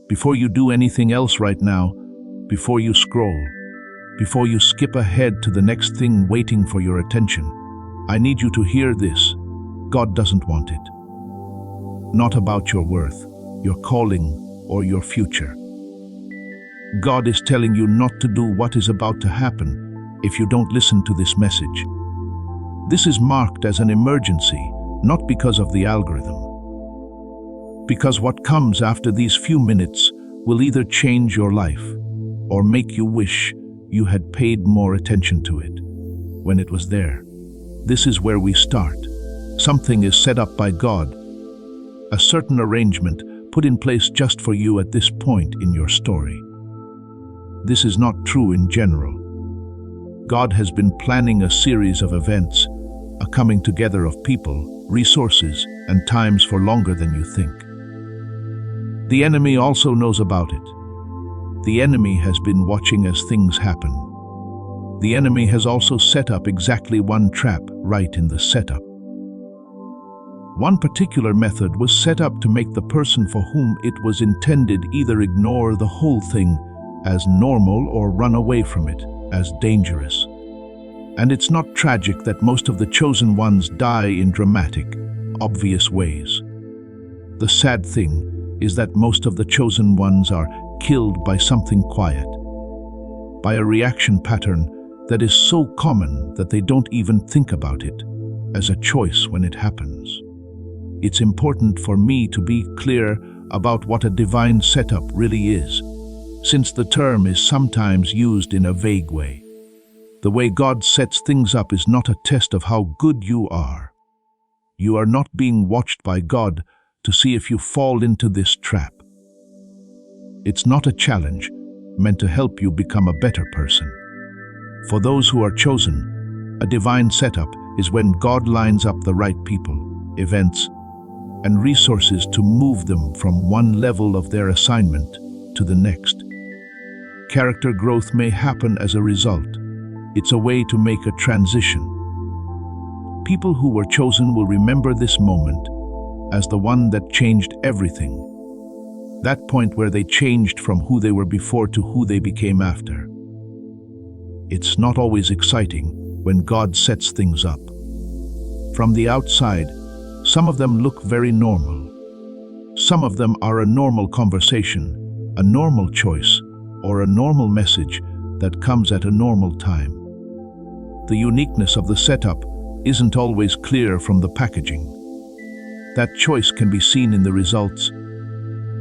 Before you do anything else right now, before you scroll, before you skip ahead to the next thing waiting for your attention, I need you to hear this. God doesn't want it. Not about your worth, your calling, or your future. God is telling you not to do what is about to happen if you don't listen to this message. This is marked as an emergency, not because of the algorithm. Because what comes after these few minutes will either change your life or make you wish you had paid more attention to it when it was there. This is where we start. Something is set up by God, a certain arrangement put in place just for you at this point in your story. This is not true in general. God has been planning a series of events, a coming together of people, resources, and times for longer than you think. The enemy also knows about it. The enemy has been watching as things happen. The enemy has also set up exactly one trap right in the setup. One particular method was set up to make the person for whom it was intended either ignore the whole thing as normal or run away from it as dangerous. And it's not tragic that most of the chosen ones die in dramatic, obvious ways. The sad thing is that most of the chosen ones are killed by something quiet, by a reaction pattern that is so common that they don't even think about it as a choice when it happens. It's important for me to be clear about what a divine setup really is, since the term is sometimes used in a vague way. The way God sets things up is not a test of how good you are. You are not being watched by God to see if you fall into this trap. It's not a challenge meant to help you become a better person. For those who are chosen, a divine setup is when God lines up the right people, events, and resources to move them from one level of their assignment to the next. Character growth may happen as a result. It's a way to make a transition. People who were chosen will remember this moment as the one that changed everything. That point where they changed from who they were before to who they became after. It's not always exciting when God sets things up. From the outside, some of them look very normal. Some of them are a normal conversation, a normal choice, or a normal message that comes at a normal time. The uniqueness of the setup isn't always clear from the packaging. That choice can be seen in the results,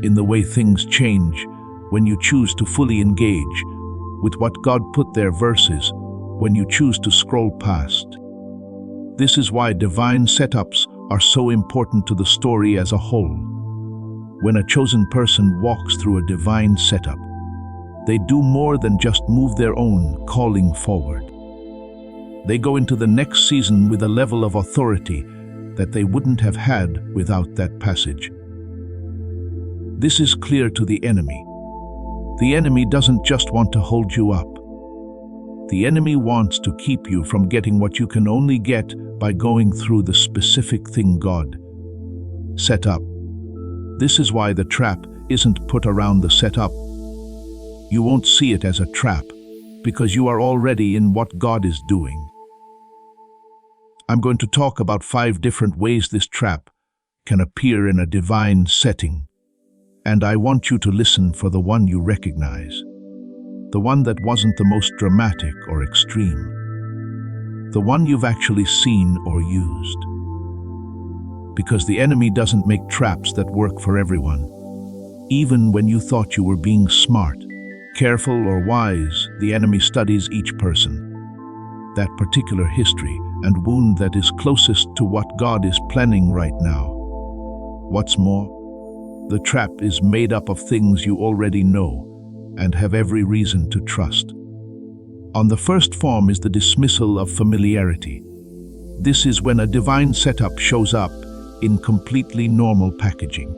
in the way things change when you choose to fully engage with what God put there versus when you choose to scroll past. This is why divine setups are so important to the story as a whole. When a chosen person walks through a divine setup, they do more than just move their own calling forward. They go into the next season with a level of authority that they wouldn't have had without that passage. This is clear to the enemy. The enemy doesn't just want to hold you up. The enemy wants to keep you from getting what you can only get by going through the specific thing God set up. This is why the trap isn't put around the setup. You won't see it as a trap because you are already in what God is doing. I'm going to talk about 5 different ways this trap can appear in a divine setting. And I want you to listen for the one you recognize. The one that wasn't the most dramatic or extreme. The one you've actually seen or used. Because the enemy doesn't make traps that work for everyone. Even when you thought you were being smart, careful, or wise, the enemy studies each person. That particular history and wound that is closest to what God is planning right now. What's more, the trap is made up of things you already know and have every reason to trust. On the first form is the dismissal of familiarity. This is when a divine setup shows up in completely normal packaging.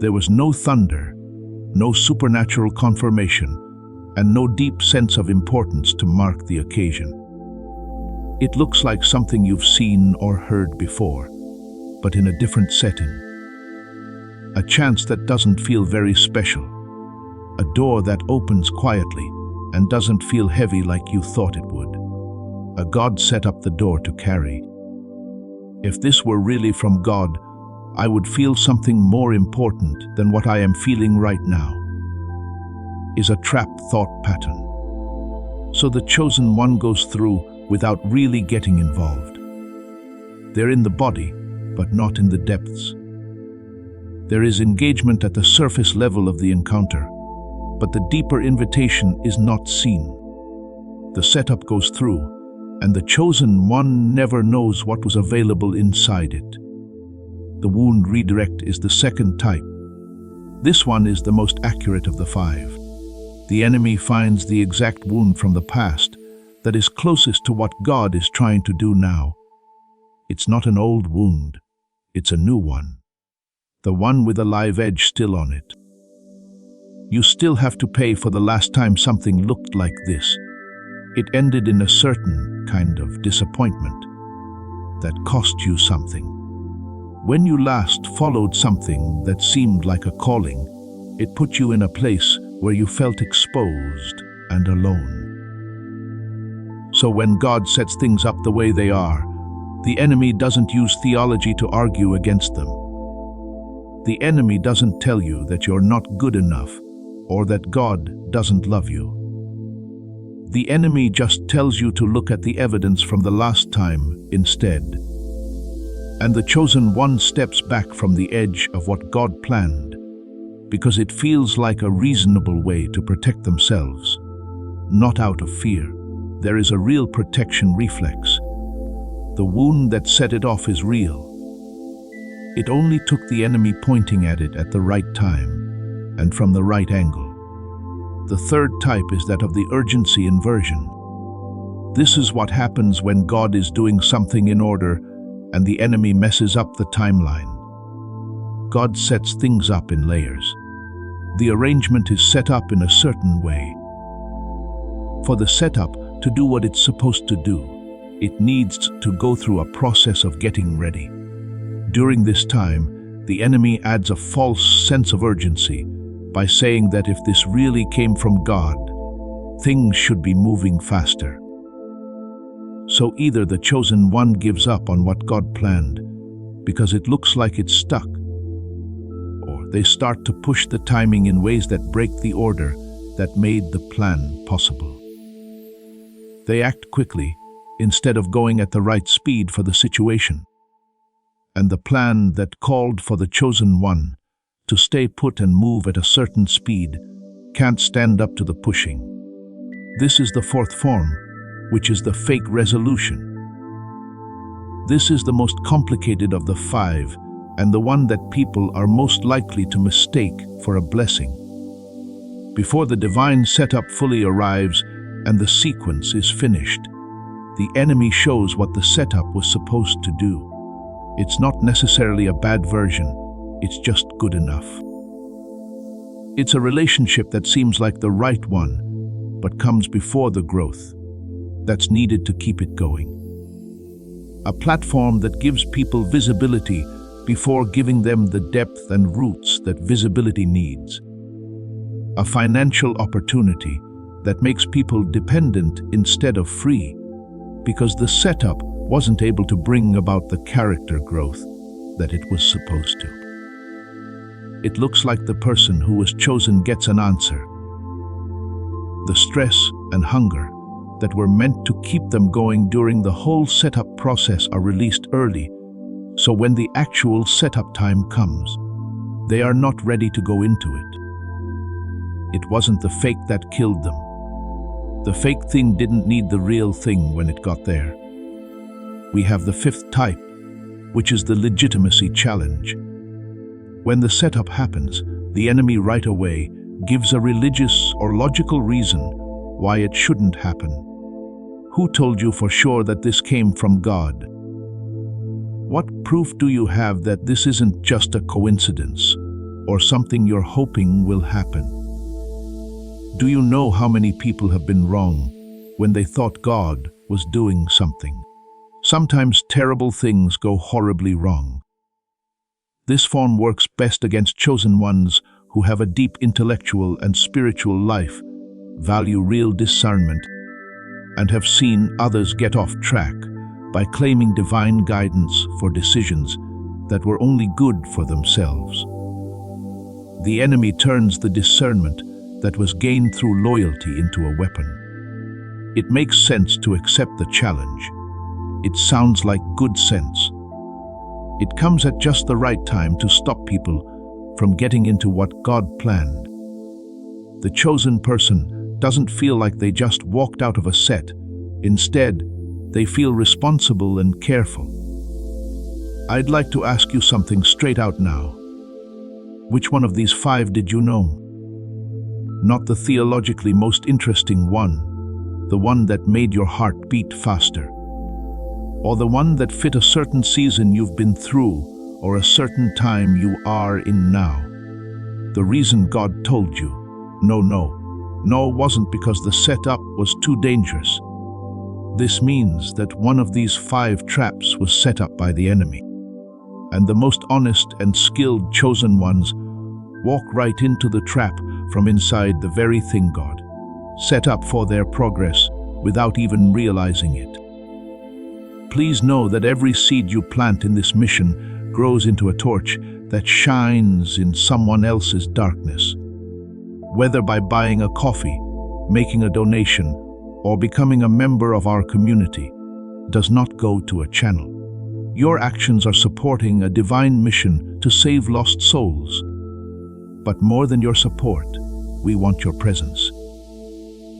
There was no thunder, no supernatural confirmation, and no deep sense of importance to mark the occasion. It looks like something you've seen or heard before, but in a different setting. A chance that doesn't feel very special. A door that opens quietly and doesn't feel heavy like you thought it would. A God set up the door to carry. If this were really from God, I would feel something more important than what I am feeling right now. Is a trapped thought pattern. So the chosen one goes through without really getting involved. They're in the body, but not in the depths. There is engagement at the surface level of the encounter, but the deeper invitation is not seen. The setup goes through, and the chosen one never knows what was available inside it. The wound redirect is the second type. This one is the most accurate of the 5. The enemy finds the exact wound from the past that is closest to what God is trying to do now. It's not an old wound, it's a new one. The one with a live edge still on it. You still have to pay for the last time something looked like this. It ended in a certain kind of disappointment that cost you something. When you last followed something that seemed like a calling, it put you in a place where you felt exposed and alone. So when God sets things up the way they are, the enemy doesn't use theology to argue against them. The enemy doesn't tell you that you're not good enough or that God doesn't love you. The enemy just tells you to look at the evidence from the last time instead. And the chosen one steps back from the edge of what God planned because it feels like a reasonable way to protect themselves, not out of fear. There is a real protection reflex. The wound that set it off is real. It only took the enemy pointing at it at the right time and from the right angle. The third type is that of the urgency inversion. This is what happens when God is doing something in order and the enemy messes up the timeline. God sets things up in layers. The arrangement is set up in a certain way. For the setup to do what it's supposed to do, it needs to go through a process of getting ready. During this time, the enemy adds a false sense of urgency by saying that if this really came from God, things should be moving faster. So either the chosen one gives up on what God planned because it looks like it's stuck, or they start to push the timing in ways that break the order that made the plan possible. They act quickly instead of going at the right speed for the situation. And the plan that called for the chosen one to stay put and move at a certain speed can't stand up to the pushing. This is the fourth form, which is the fake resolution. This is the most complicated of the 5 and the one that people are most likely to mistake for a blessing. Before the divine setup fully arrives and the sequence is finished, the enemy shows what the setup was supposed to do. It's not necessarily a bad version, it's just good enough. It's a relationship that seems like the right one, but comes before the growth that's needed to keep it going. A platform that gives people visibility before giving them the depth and roots that visibility needs. A financial opportunity that makes people dependent instead of free, because the setup wasn't able to bring about the character growth that it was supposed to. It looks like the person who was chosen gets an answer. The stress and hunger that were meant to keep them going during the whole setup process are released early, so when the actual setup time comes, they are not ready to go into it. It wasn't the fake that killed them. The fake thing didn't need the real thing when it got there. We have the fifth type, which is the legitimacy challenge. When the setup happens, the enemy right away gives a religious or logical reason why it shouldn't happen. Who told you for sure that this came from God? What proof do you have that this isn't just a coincidence or something you're hoping will happen? Do you know how many people have been wrong when they thought God was doing something? Sometimes terrible things go horribly wrong. This form works best against chosen ones who have a deep intellectual and spiritual life, value real discernment, and have seen others get off track by claiming divine guidance for decisions that were only good for themselves. The enemy turns the discernment that was gained through loyalty into a weapon. It makes sense to accept the challenge. It sounds like good sense. It comes at just the right time to stop people from getting into what God planned. The chosen person doesn't feel like they just walked out of a set. Instead, they feel responsible and careful. I'd like to ask you something straight out now. Which one of these 5 did you know? Not the theologically most interesting one, the one that made your heart beat faster, or the one that fit a certain season you've been through or a certain time you are in now. The reason God told you, no, wasn't because the setup was too dangerous. This means that one of these 5 traps was set up by the enemy. And the most honest and skilled chosen ones walk right into the trap from inside the very thing God set up for their progress without even realizing it. Please know that every seed you plant in this mission grows into a torch that shines in someone else's darkness. Whether by buying a coffee, making a donation, or becoming a member of our community, does not go to a channel. Your actions are supporting a divine mission to save lost souls. But more than your support, we want your presence.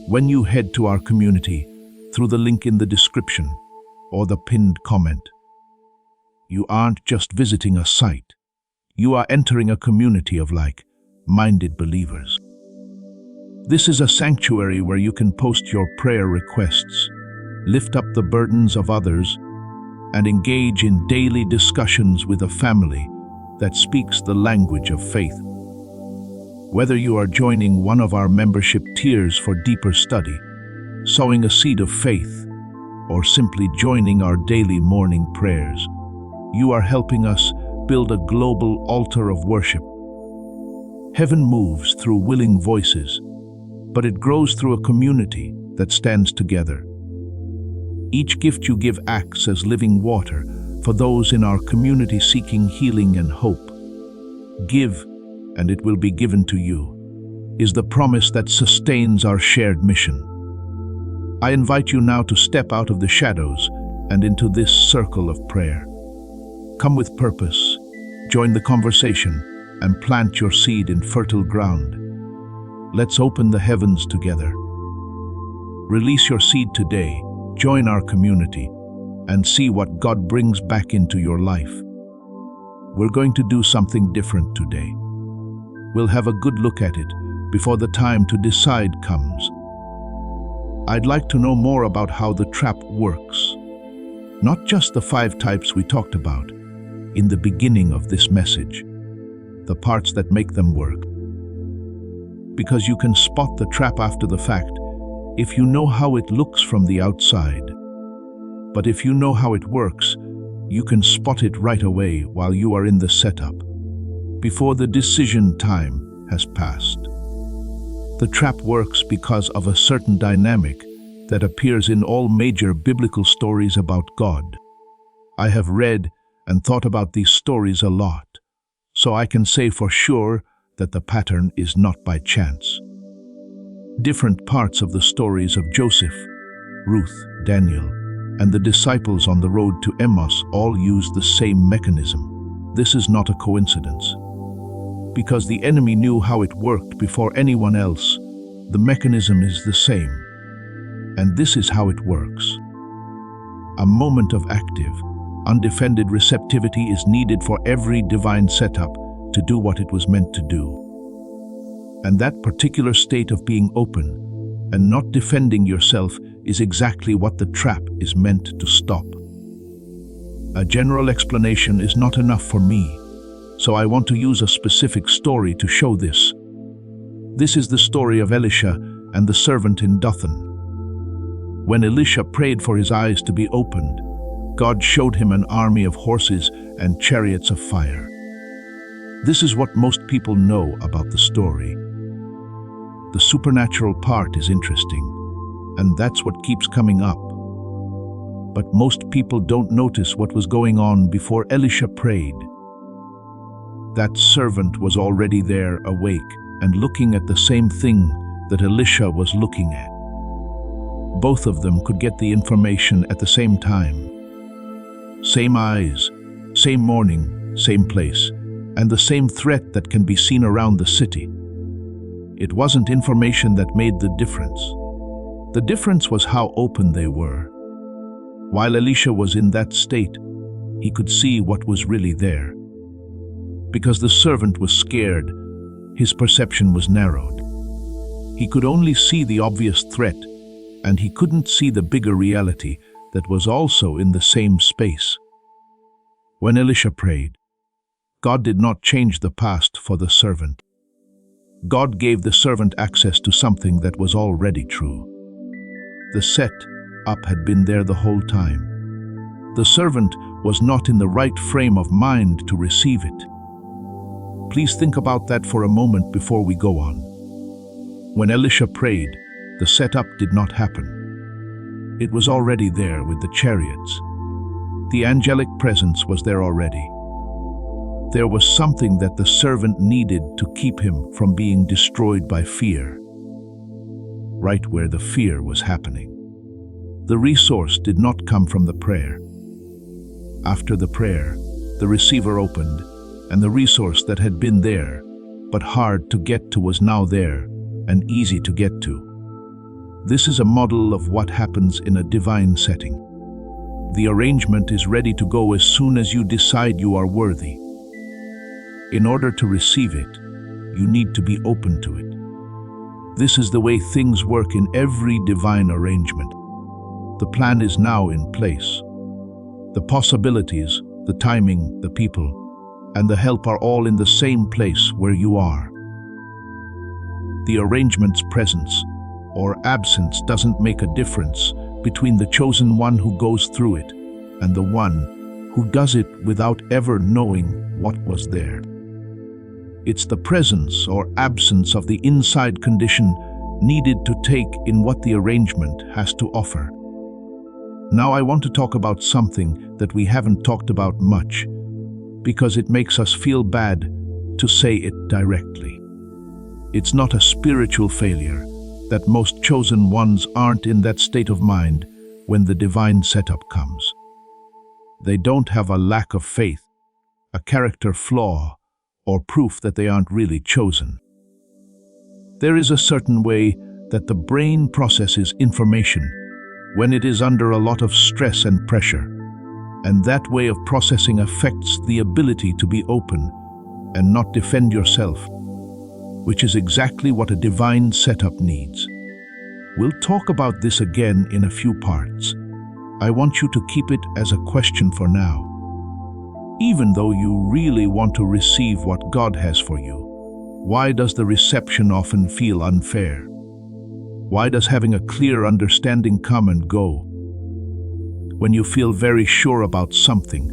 When you head to our community through the link in the description or the pinned comment, you aren't just visiting a site. You are entering a community of like-minded believers. This is a sanctuary where you can post your prayer requests, lift up the burdens of others, and engage in daily discussions with a family that speaks the language of faith. Whether you are joining one of our membership tiers for deeper study, sowing a seed of faith, or simply joining our daily morning prayers, you are helping us build a global altar of worship. Heaven moves through willing voices, but it grows through a community that stands together. Each gift you give acts as living water for those in our community seeking healing and hope. Give, and it will be given to you, is the promise that sustains our shared mission. I invite you now to step out of the shadows and into this circle of prayer. Come with purpose, join the conversation, and plant your seed in fertile ground. Let's open the heavens together. Release your seed today, join our community, and see what God brings back into your life. We're going to do something different today. We'll have a good look at it before the time to decide comes. I'd like to know more about how the trap works. Not just the 5 types we talked about in the beginning of this message, the parts that make them work. Because you can spot the trap after the fact if you know how it looks from the outside. But if you know how it works, you can spot it right away while you are in the setup, before the decision time has passed. The trap works because of a certain dynamic that appears in all major biblical stories about God. I have read and thought about these stories a lot, so I can say for sure that the pattern is not by chance. Different parts of the stories of Joseph, Ruth, Daniel, and the disciples on the road to Emmaus all use the same mechanism. This is not a coincidence. Because the enemy knew how it worked before anyone else, the mechanism is the same. And this is how it works. A moment of active, undefended receptivity is needed for every divine setup to do what it was meant to do. And that particular state of being open and not defending yourself is exactly what the trap is meant to stop. A general explanation is not enough for me, so I want to use a specific story to show this. This is the story of Elisha and the servant in Dothan. When Elisha prayed for his eyes to be opened, God showed him an army of horses and chariots of fire. This is what most people know about the story. The supernatural part is interesting, and that's what keeps coming up. But most people don't notice what was going on before Elisha prayed. That servant was already there, awake, and looking at the same thing that Elisha was looking at. Both of them could get the information at the same time. Same eyes, same morning, same place, and the same threat that can be seen around the city. It wasn't information that made the difference. The difference was how open they were. While Elisha was in that state, he could see what was really there. Because the servant was scared, his perception was narrowed. He could only see the obvious threat, and he couldn't see the bigger reality that was also in the same space. When Elisha prayed, God did not change the past for the servant. God gave the servant access to something that was already true. The set-up had been there the whole time. The servant was not in the right frame of mind to receive it. Please think about that for a moment before we go on. When Elisha prayed, the setup did not happen. It was already there with the chariots. The angelic presence was there already. There was something that the servant needed to keep him from being destroyed by fear. Right where the fear was happening. The resource did not come from the prayer. After the prayer, the receiver opened, and the resource that had been there, but hard to get to, was now there, and easy to get to. This is a model of what happens in a divine setting. The arrangement is ready to go as soon as you decide you are worthy. In order to receive it, you need to be open to it. This is the way things work in every divine arrangement. The plan is now in place. The possibilities, the timing, the people, and the help are all in the same place where you are. The arrangement's presence or absence doesn't make a difference between the chosen one who goes through it and the one who does it without ever knowing what was there. It's the presence or absence of the inside condition needed to take in what the arrangement has to offer. Now I want to talk about something that we haven't talked about much, because it makes us feel bad to say it directly. It's not a spiritual failure that most chosen ones aren't in that state of mind when the divine setup comes. They don't have a lack of faith, a character flaw, or proof that they aren't really chosen. There is a certain way that the brain processes information when it is under a lot of stress and pressure, and that way of processing affects the ability to be open and not defend yourself, which is exactly what a divine setup needs. We'll talk about this again in a few parts. I want you to keep it as a question for now. Even though you really want to receive what God has for you, why does the reception often feel unfair? Why does having a clear understanding come and go? When you feel very sure about something,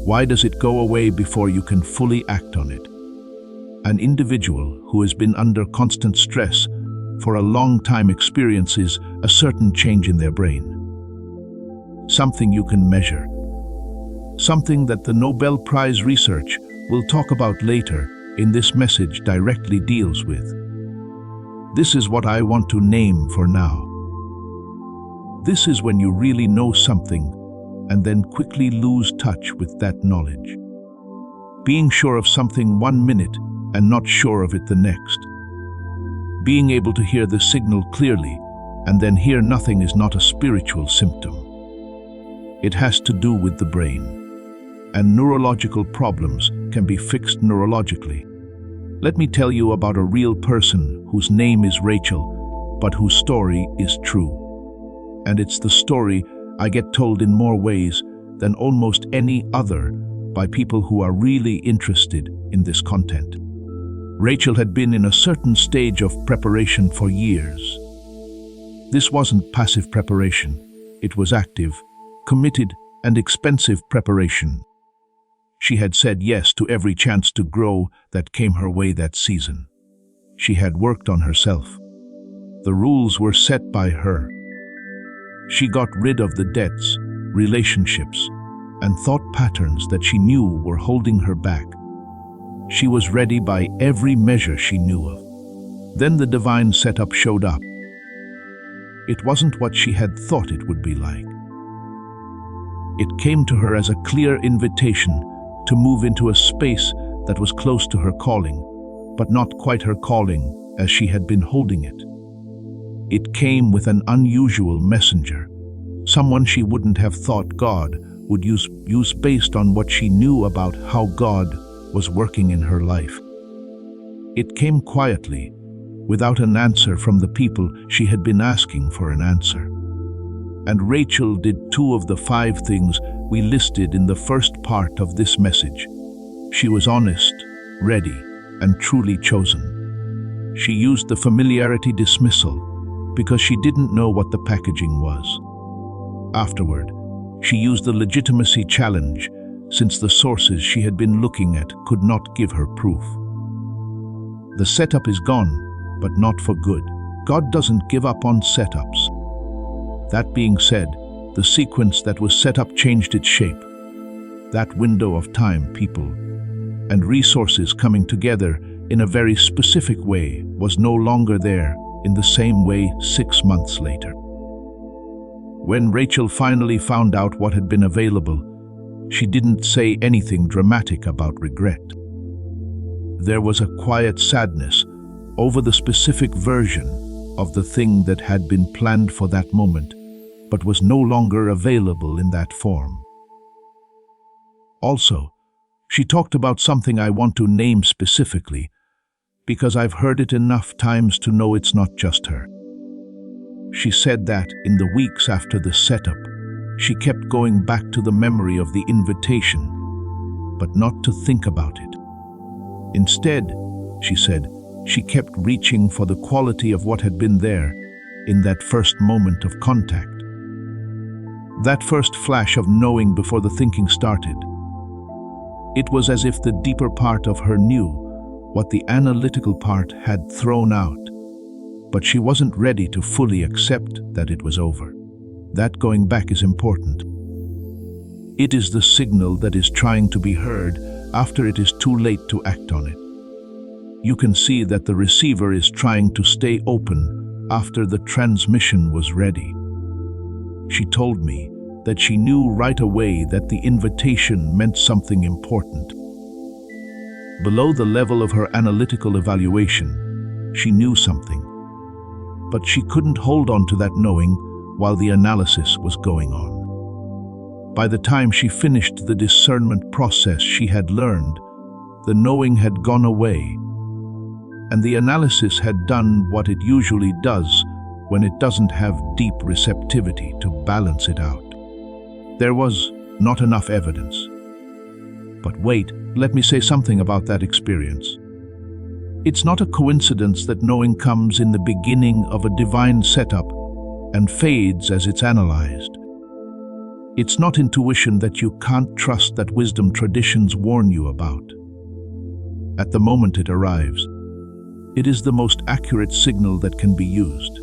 why does it go away before you can fully act on it? An individual who has been under constant stress for a long time experiences a certain change in their brain. Something you can measure. Something that the Nobel Prize research we'll talk about later in this message directly deals with. This is what I want to name for now. This is when you really know something and then quickly lose touch with that knowledge. Being sure of something 1 minute and not sure of it the next. Being able to hear the signal clearly and then hear nothing is not a spiritual symptom. It has to do with the brain. And neurological problems can be fixed neurologically. Let me tell you about a real person whose name is Rachel, but whose story is true. And it's the story I get told in more ways than almost any other by people who are really interested in this content. Rachel had been in a certain stage of preparation for years. This wasn't passive preparation. It was active, committed, and expensive preparation. She had said yes to every chance to grow that came her way that season. She had worked on herself. The rules were set by her. She got rid of the debts, relationships, and thought patterns that she knew were holding her back. She was ready by every measure she knew of. Then the divine setup showed up. It wasn't what she had thought it would be like. It came to her as a clear invitation to move into a space that was close to her calling, but not quite her calling as she had been holding it. It came with an unusual messenger, someone she wouldn't have thought God would use based on what she knew about how God was working in her life. It came quietly, without an answer from the people she had been asking for an answer. And Rachel did 2 of the 5 things we listed in the first part of this message. She was honest, ready, and truly chosen. She used the familiarity dismissal because she didn't know what the packaging was. Afterward, she used the legitimacy challenge since the sources she had been looking at could not give her proof. The setup is gone, but not for good. God doesn't give up on setups. That being said, the sequence that was set up changed its shape. That window of time, people, and resources coming together in a very specific way was no longer there in the same way 6 months later. When Rachel finally found out what had been available, she didn't say anything dramatic about regret. There was a quiet sadness over the specific version of the thing that had been planned for that moment, but was no longer available in that form. Also, she talked about something I want to name specifically, because I've heard it enough times to know it's not just her. She said that in the weeks after the setup, she kept going back to the memory of the invitation, but not to think about it. Instead, she said, she kept reaching for the quality of what had been there in that first moment of contact. That first flash of knowing before the thinking started. It was as if the deeper part of her knew what the analytical part had thrown out, but she wasn't ready to fully accept that it was over. That going back is important. It is the signal that is trying to be heard after it is too late to act on it. You can see that the receiver is trying to stay open after the transmission was ready. She told me that she knew right away that the invitation meant something important. Below the level of her analytical evaluation, she knew something, but she couldn't hold on to that knowing while the analysis was going on. By the time she finished the discernment process she had learned, the knowing had gone away, and the analysis had done what it usually does when it doesn't have deep receptivity to balance it out. There was not enough evidence. But wait, let me say something about that experience. It's not a coincidence that knowing comes in the beginning of a divine setup and fades as it's analyzed. It's not intuition that you can't trust that wisdom traditions warn you about. At the moment it arrives, it is the most accurate signal that can be used.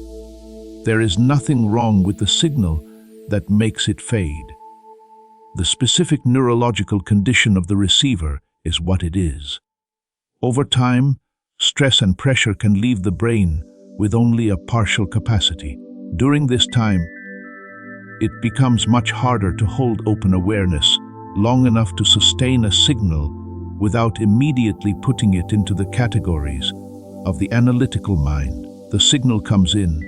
There is nothing wrong with the signal that makes it fade. The specific neurological condition of the receiver is what it is. Over time, stress and pressure can leave the brain with only a partial capacity. During this time, it becomes much harder to hold open awareness long enough to sustain a signal without immediately putting it into the categories of the analytical mind. The signal comes in.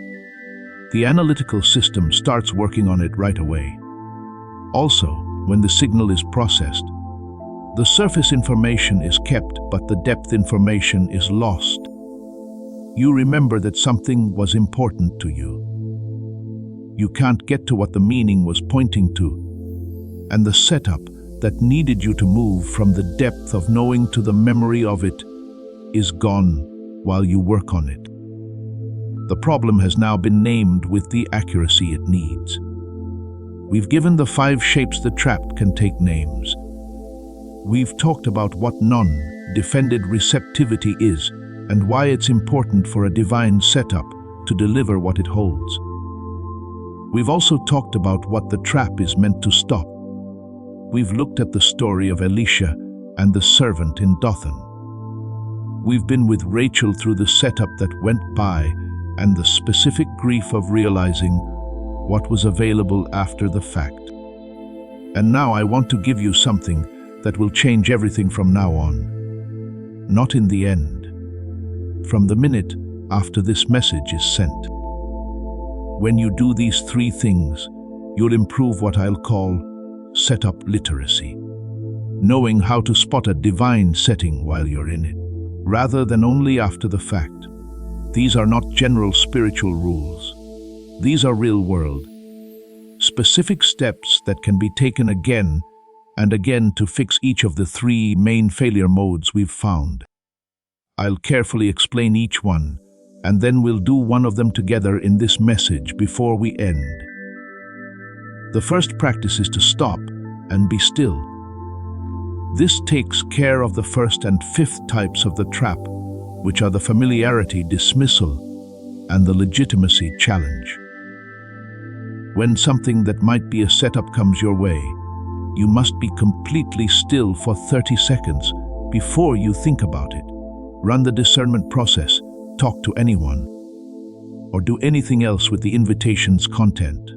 The analytical system starts working on it right away. Also, when the signal is processed, the surface information is kept, but the depth information is lost. You remember that something was important to you. You can't get to what the meaning was pointing to, and the setup that needed you to move from the depth of knowing to the memory of it is gone while you work on it. The problem has now been named with the accuracy it needs. We've given the 5 shapes the trap can take names. We've talked about what non-defended receptivity is and why it's important for a divine setup to deliver what it holds. We've also talked about what the trap is meant to stop. We've looked at the story of Elisha and the servant in Dothan. We've been with Rachel through the setup that went by and the specific grief of realizing what was available after the fact. And now I want to give you something that will change everything from now on. Not in the end. From the minute after this message is sent. When you do these three things, you'll improve what I'll call setup literacy. Knowing how to spot a divine setting while you're in it, rather than only after the fact. These are not general spiritual rules. These are real-world, specific steps that can be taken again and again to fix each of the three main failure modes we've found. I'll carefully explain each one, and then we'll do one of them together in this message before we end. The first practice is to stop and be still. This takes care of the first and fifth types of the trap, which are the familiarity dismissal and the legitimacy challenge. When something that might be a setup comes your way, you must be completely still for 30 seconds before you think about it. Run the discernment process, talk to anyone, or do anything else with the invitation's content.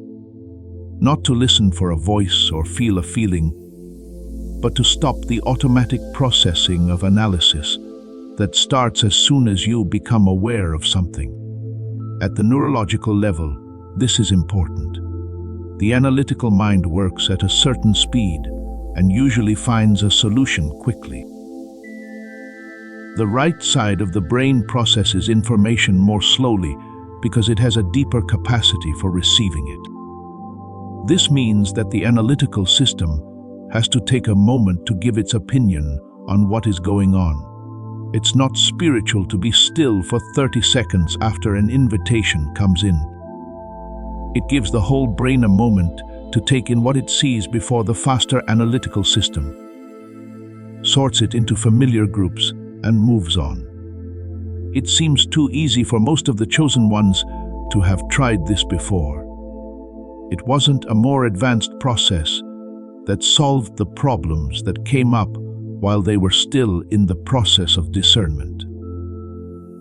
Not to listen for a voice or feel a feeling, but to stop the automatic processing of analysis that starts as soon as you become aware of something. At the neurological level, this is important. The analytical mind works at a certain speed and usually finds a solution quickly. The right side of the brain processes information more slowly because it has a deeper capacity for receiving it. This means that the analytical system has to take a moment to give its opinion on what is going on. It's not spiritual to be still for 30 seconds after an invitation comes in. It gives the whole brain a moment to take in what it sees before the faster analytical system sorts it into familiar groups and moves on. It seems too easy for most of the chosen ones to have tried this before. It wasn't a more advanced process that solved the problems that came up while they were still in the process of discernment.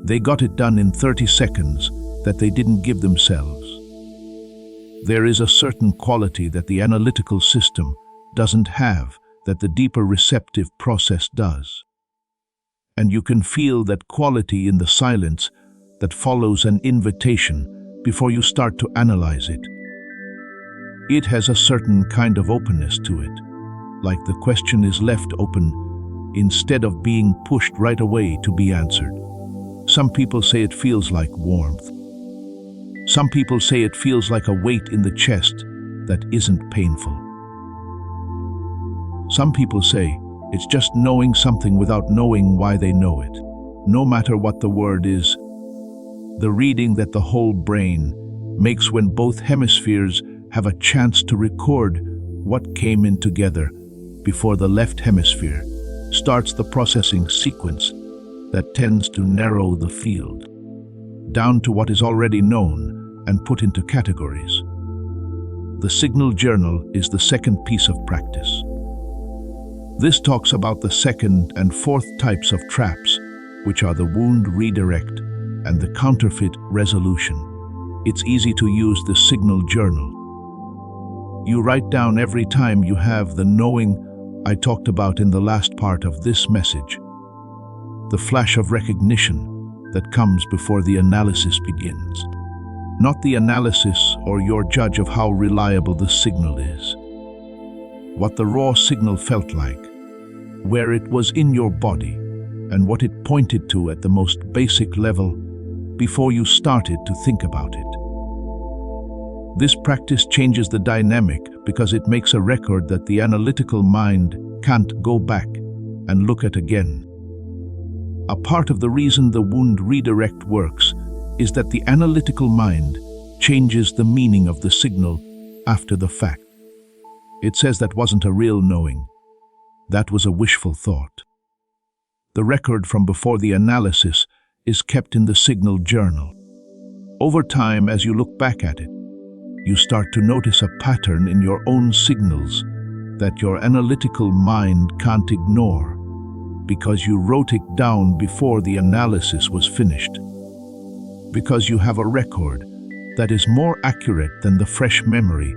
They got it done in 30 seconds that they didn't give themselves. There is a certain quality that the analytical system doesn't have that the deeper receptive process does. And you can feel that quality in the silence that follows an invitation before you start to analyze it. It has a certain kind of openness to it, like the question is left open instead of being pushed right away to be answered. Some people say it feels like warmth. Some people say it feels like a weight in the chest that isn't painful. Some people say it's just knowing something without knowing why they know it. No matter what the word is, the reading that the whole brain makes when both hemispheres have a chance to record what came in together before the left hemisphere starts the processing sequence that tends to narrow the field down to what is already known and put into categories. The signal journal is the second piece of practice. This talks about the second and fourth types of traps, which are the wound redirect and the counterfeit resolution. It's easy to use the signal journal. You write down every time you have the knowing I talked about in the last part of this message, the flash of recognition that comes before the analysis begins. Not the analysis or your judge of how reliable the signal is. What the raw signal felt like, where it was in your body, and what it pointed to at the most basic level before you started to think about it. This practice changes the dynamic because it makes a record that the analytical mind can't go back and look at again. A part of the reason the wound redirect works is that the analytical mind changes the meaning of the signal after the fact. It says that wasn't a real knowing. That was a wishful thought. The record from before the analysis is kept in the signal journal. Over time, as you look back at it, you start to notice a pattern in your own signals that your analytical mind can't ignore because you wrote it down before the analysis was finished. Because you have a record that is more accurate than the fresh memory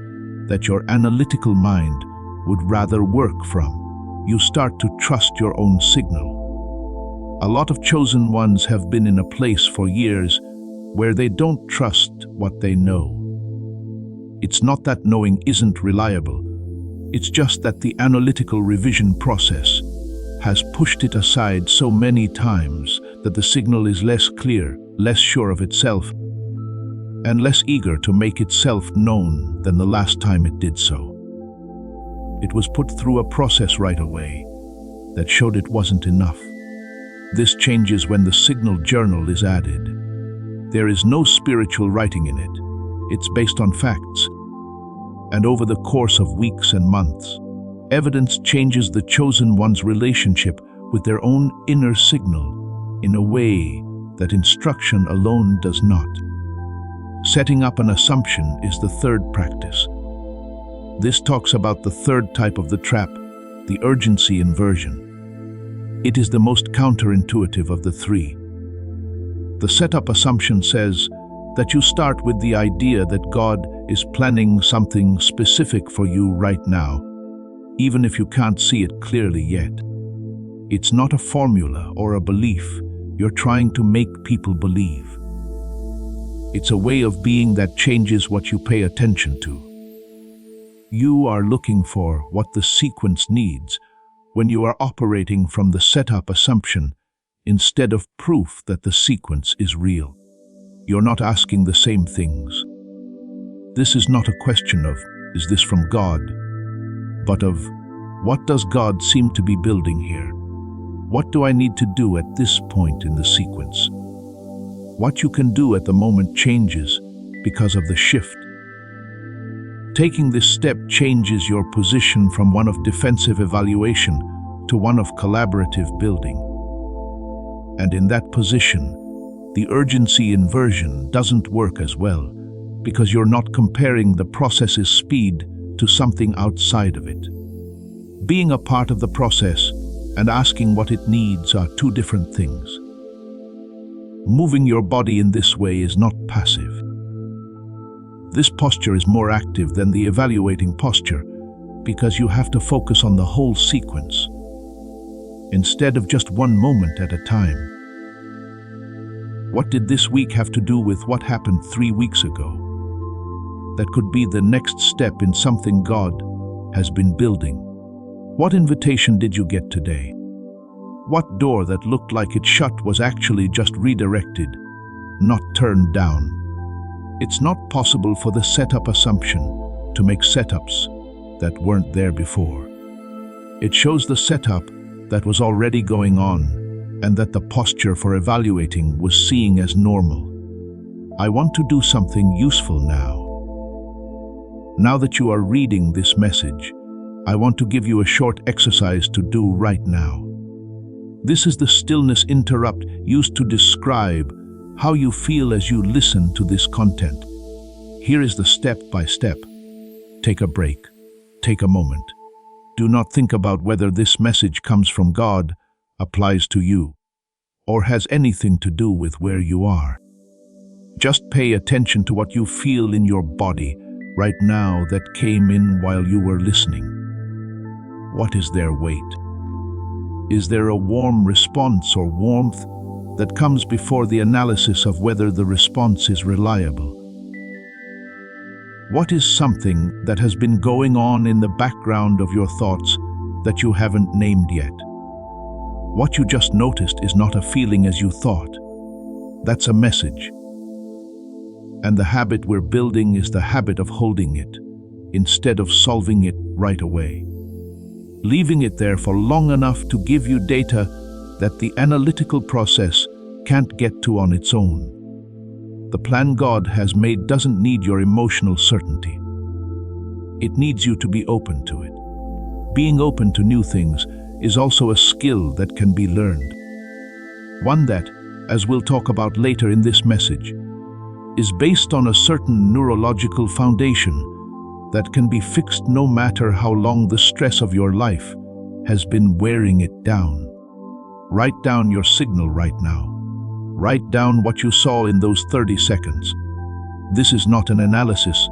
that your analytical mind would rather work from, you start to trust your own signal. A lot of chosen ones have been in a place for years where they don't trust what they know. It's not that knowing isn't reliable, it's just that the analytical revision process has pushed it aside so many times that the signal is less clear, less sure of itself, and less eager to make itself known than the last time it did so. It was put through a process right away that showed it wasn't enough. This changes when the signal journal is added. There is no spiritual writing in it. It's based on facts. And over the course of weeks and months, evidence changes the chosen one's relationship with their own inner signal in a way that instruction alone does not. Setting up an assumption is the third practice. This talks about the third type of the trap, the urgency inversion. It is the most counterintuitive of the three. The setup assumption says that you start with the idea that God is planning something specific for you right now, even if you can't see it clearly yet. It's not a formula or a belief you're trying to make people believe. It's a way of being that changes what you pay attention to. You are looking for what the sequence needs when you are operating from the setup assumption instead of proof that the sequence is real. You're not asking the same things. This is not a question of, is this from God? But of, what does God seem to be building here? What do I need to do at this point in the sequence? What you can do at the moment changes because of the shift. Taking this step changes your position from one of defensive evaluation to one of collaborative building. And in that position, the urgency inversion doesn't work as well because you're not comparing the process's speed to something outside of it. Being a part of the process and asking what it needs are two different things. Moving your body in this way is not passive. This posture is more active than the evaluating posture because you have to focus on the whole sequence instead of just one moment at a time. What did this week have to do with what happened 3 weeks ago? That could be the next step in something God has been building. What invitation did you get today? What door that looked like it shut was actually just redirected, not turned down? It's not possible for the setup assumption to make setups that weren't there before. It shows the setup that was already going on and that the posture for evaluating was seeing as normal. I want to do something useful now. Now that you are reading this message, I want to give you a short exercise to do right now. This is the stillness interrupt used to describe how you feel as you listen to this content. Here is the step by step. Take a break. Take a moment. Do not think about whether this message comes from God, applies to you, or has anything to do with where you are. Just pay attention to what you feel in your body right now that came in while you were listening. What is their weight? Is there a warm response or warmth that comes before the analysis of whether the response is reliable? What is something that has been going on in the background of your thoughts that you haven't named yet? What you just noticed is not a feeling as you thought. That's a message. And the habit we're building is the habit of holding it, instead of solving it right away. Leaving it there for long enough to give you data that the analytical process can't get to on its own. The plan God has made doesn't need your emotional certainty. It needs you to be open to it. Being open to new things is also a skill that can be learned. One that, as we'll talk about later in this message, is based on a certain neurological foundation that can be fixed no matter how long the stress of your life has been wearing it down. Write down your signal right now. Write down what you saw in those 30 seconds. This is not an analysis.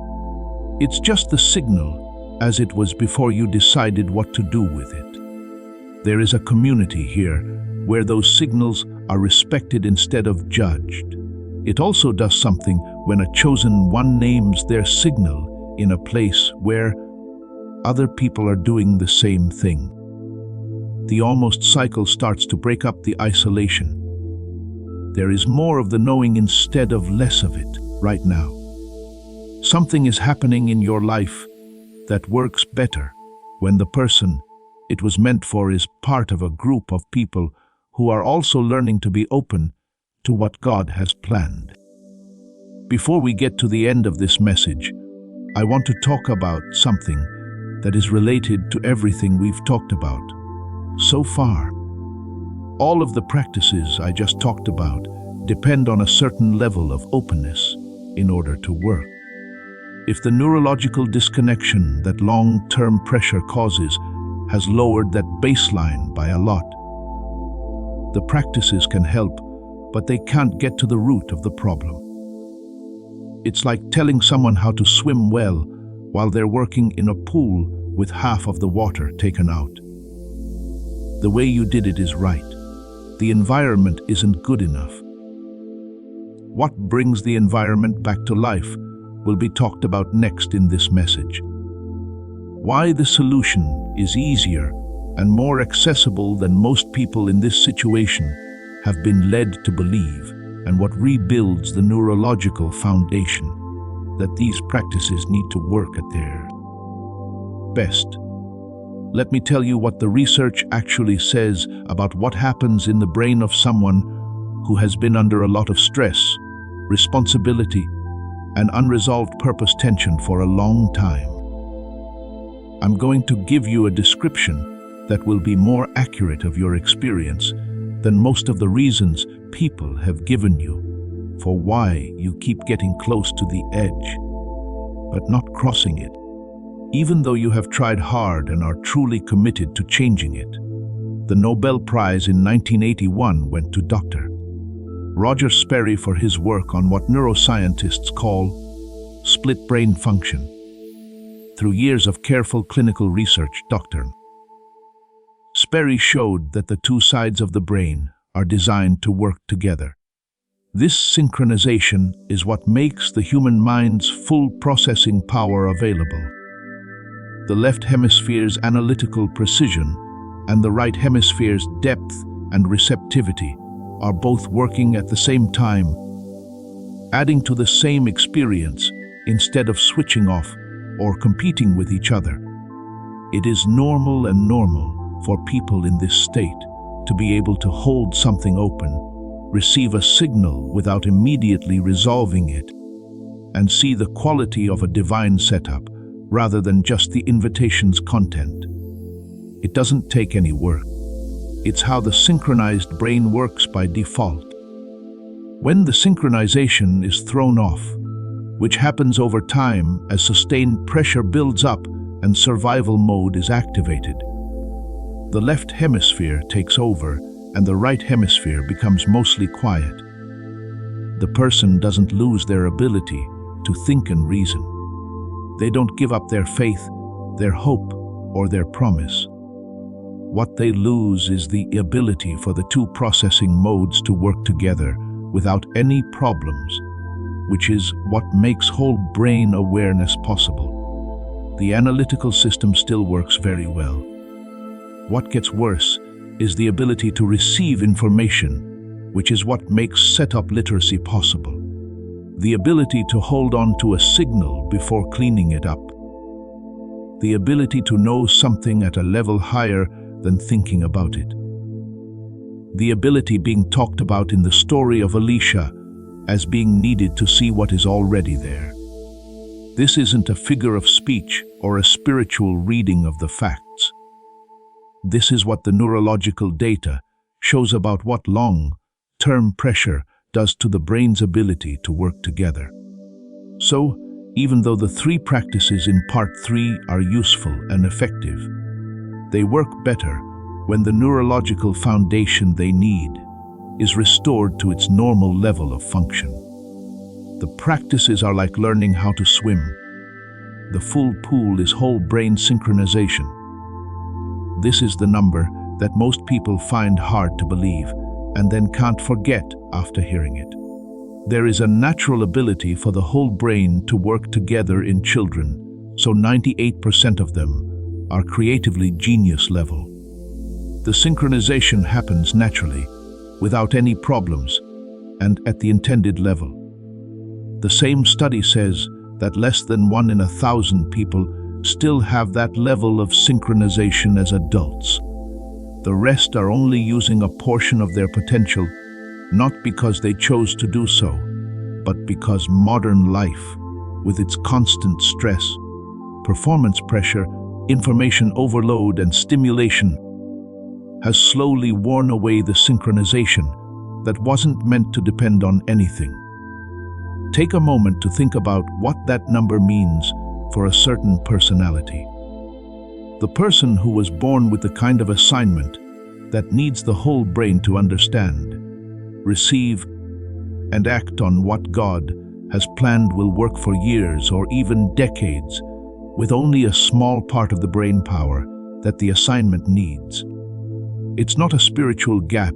It's just the signal as it was before you decided what to do with it. There is a community here where those signals are respected instead of judged. It also does something when a chosen one names their signal in a place where other people are doing the same thing. The almost cycle starts to break up the isolation. There is more of the knowing instead of less of it right now. Something is happening in your life that works better when the person it was meant for is part of a group of people who are also learning to be open to what God has planned. Before we get to the end of this message, I want to talk about something that is related to everything we've talked about so far. All of the practices I just talked about depend on a certain level of openness in order to work. If the neurological disconnection that long-term pressure causes has lowered that baseline by a lot, the practices can help, but they can't get to the root of the problem. It's like telling someone how to swim well while they're working in a pool with half of the water taken out. The way you did it is right. The environment isn't good enough. What brings the environment back to life will be talked about next in this message. Why the solution is easier and more accessible than most people in this situation have been led to believe, and what rebuilds the neurological foundation that these practices need to work at their best. Let me tell you what the research actually says about what happens in the brain of someone who has been under a lot of stress, responsibility, and unresolved purpose tension for a long time. I'm going to give you a description that will be more accurate of your experience than most of the reasons people have given you for why you keep getting close to the edge, but not crossing it, even though you have tried hard and are truly committed to changing it. The Nobel Prize in 1981 went to Dr. Roger Sperry for his work on what neuroscientists call split brain function. Through years of careful clinical research, Dr. Sperry showed that the two sides of the brain are designed to work together. This synchronization is what makes the human mind's full processing power available. The left hemisphere's analytical precision and the right hemisphere's depth and receptivity are both working at the same time, adding to the same experience instead of switching off or competing with each other. It is normal for people in this state to be able to hold something open, receive a signal without immediately resolving it, and see the quality of a divine setup rather than just the invitation's content. It doesn't take any work. It's how the synchronized brain works by default. When the synchronization is thrown off, which happens over time as sustained pressure builds up and survival mode is activated, the left hemisphere takes over and the right hemisphere becomes mostly quiet. The person doesn't lose their ability to think and reason. They don't give up their faith, their hope, or their promise. What they lose is the ability for the two processing modes to work together without any problems, which is what makes whole brain awareness possible. The analytical system still works very well. What gets worse is the ability to receive information, which is what makes setup literacy possible. The ability to hold on to a signal before cleaning it up. The ability to know something at a level higher than thinking about it. The ability being talked about in the story of Alicia as being needed to see what is already there. This isn't a figure of speech or a spiritual reading of the facts. This is what the neurological data shows about what long-term pressure does to the brain's ability to work together. So, even though the three practices in Part 3 are useful and effective, they work better when the neurological foundation they need is restored to its normal level of function. The practices are like learning how to swim. The full pool is whole brain synchronization. This is the number that most people find hard to believe and then can't forget after hearing it. There is a natural ability for the whole brain to work together in children, so 98% of them are creatively genius level. The synchronization happens naturally, without any problems, and at the intended level. The same study says that less than 1 in 1,000 people still have that level of synchronization as adults. The rest are only using a portion of their potential, not because they chose to do so, but because modern life, with its constant stress, performance pressure, information overload, and stimulation, has slowly worn away the synchronization that wasn't meant to depend on anything. Take a moment to think about what that number means for a certain personality. The person who was born with the kind of assignment that needs the whole brain to understand, receive, and act on what God has planned will work for years or even decades, with only a small part of the brain power that the assignment needs. It's not a spiritual gap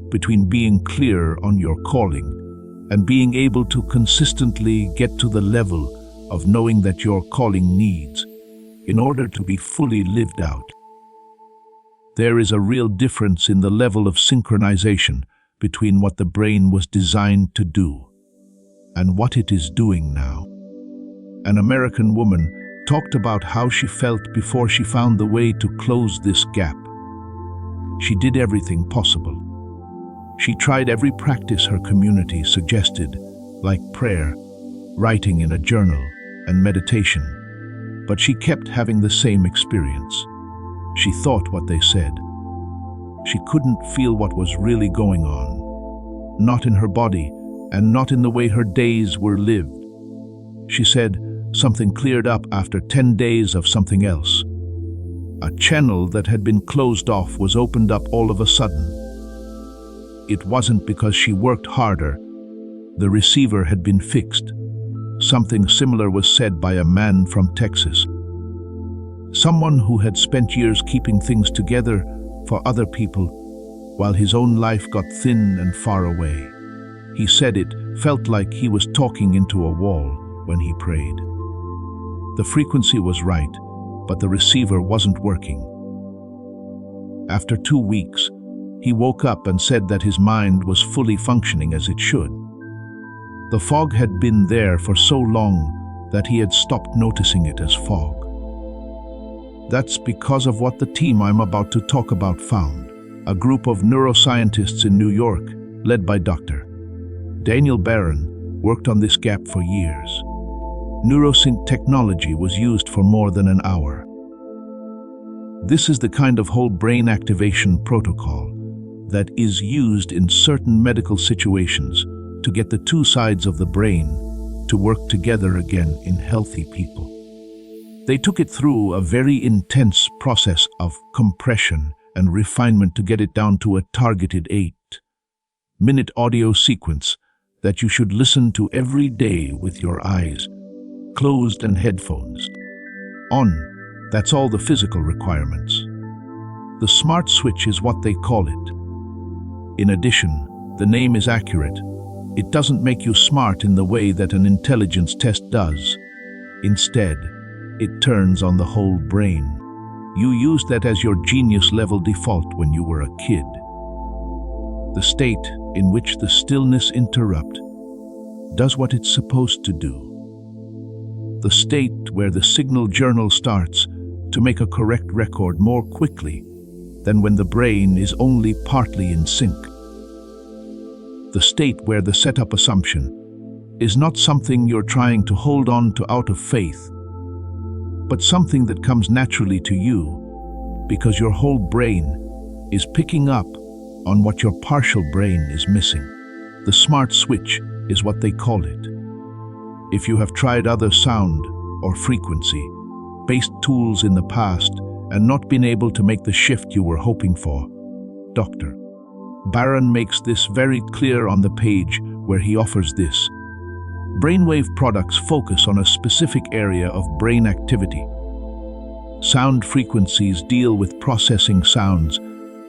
between being clear on your calling and being able to consistently get to the level of knowing that your calling needs in order to be fully lived out. There is a real difference in the level of synchronization between what the brain was designed to do and what it is doing now. An American woman talked about how she felt before she found the way to close this gap. She did everything possible. She tried every practice her community suggested, like prayer, writing in a journal, and meditation, but she kept having the same experience. She thought what they said. She couldn't feel what was really going on, not in her body and not in the way her days were lived. She said something cleared up after 10 days of something else. A channel that had been closed off was opened up all of a sudden. It wasn't because she worked harder. The receiver had been fixed. Something similar was said by a man from Texas. Someone who had spent years keeping things together for other people while his own life got thin and far away. He said it felt like he was talking into a wall when he prayed. The frequency was right, but the receiver wasn't working. After 2 weeks, he woke up and said that his mind was fully functioning as it should. The fog had been there for so long that he had stopped noticing it as fog. That's because of what the team I'm about to talk about found. A group of neuroscientists in New York, led by Dr. Daniel Barron, worked on this gap for years. Neurosync technology was used for more than an hour. This is the kind of whole brain activation protocol that is used in certain medical situations to get the two sides of the brain to work together again in healthy people. They took it through a very intense process of compression and refinement to get it down to a targeted 8-minute audio sequence that you should listen to every day with your eyes closed and headphones on. That's all the physical requirements. The smart switch is what they call it. In addition, the name is accurate. It doesn't make you smart in the way that an intelligence test does. Instead, it turns on the whole brain. You used that as your genius level default when you were a kid. The state in which the stillness interrupt does what it's supposed to do. The state where the signal journal starts to make a correct record more quickly than when the brain is only partly in sync. The state where the setup assumption is not something you're trying to hold on to out of faith, but something that comes naturally to you because your whole brain is picking up on what your partial brain is missing. The smart switch is what they call it. If you have tried other sound or frequency-based tools in the past and not been able to make the shift you were hoping for, Dr. Barron makes this very clear on the page where he offers this. Brainwave products focus on a specific area of brain activity. Sound frequencies deal with processing sounds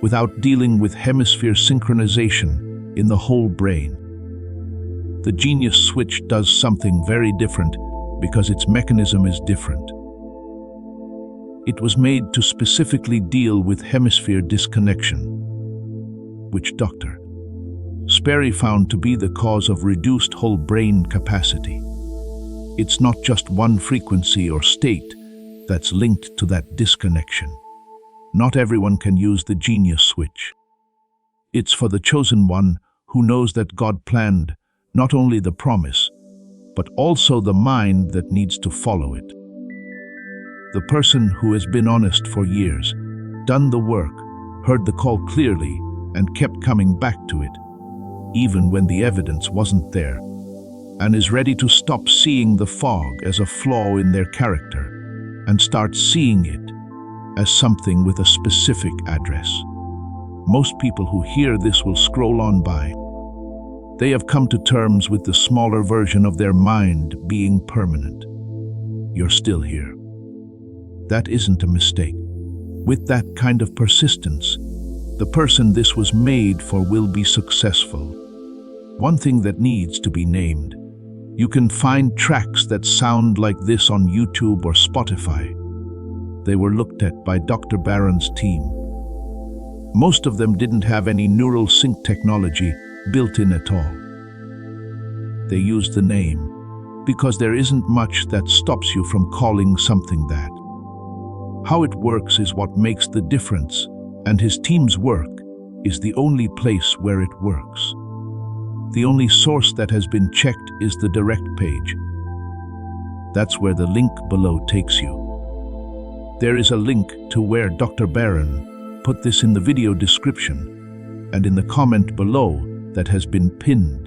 without dealing with hemisphere synchronization in the whole brain. The Genius Switch does something very different because its mechanism is different. It was made to specifically deal with hemisphere disconnection, which Dr. Sperry found to be the cause of reduced whole brain capacity. It's not just one frequency or state that's linked to that disconnection. Not everyone can use the Genius Switch. It's for the chosen one who knows that God planned not only the promise, but also the mind that needs to follow it. The person who has been honest for years, done the work, heard the call clearly, and kept coming back to it, even when the evidence wasn't there, and is ready to stop seeing the fog as a flaw in their character and start seeing it as something with a specific address. Most people who hear this will scroll on by. They have come to terms with the smaller version of their mind being permanent. You're still here. That isn't a mistake. With that kind of persistence, the person this was made for will be successful. One thing that needs to be named. You can find tracks that sound like this on YouTube or Spotify. They were looked at by Dr. Barron's team. Most of them didn't have any neural sync technology built in at all. They used the name because there isn't much that stops you from calling something that. How it works is what makes the difference, and his team's work is the only place where it works. The only source that has been checked is the direct page. That's where the link below takes you. There is a link to where Dr. Barron put this in the video description and in the comment below that has been pinned.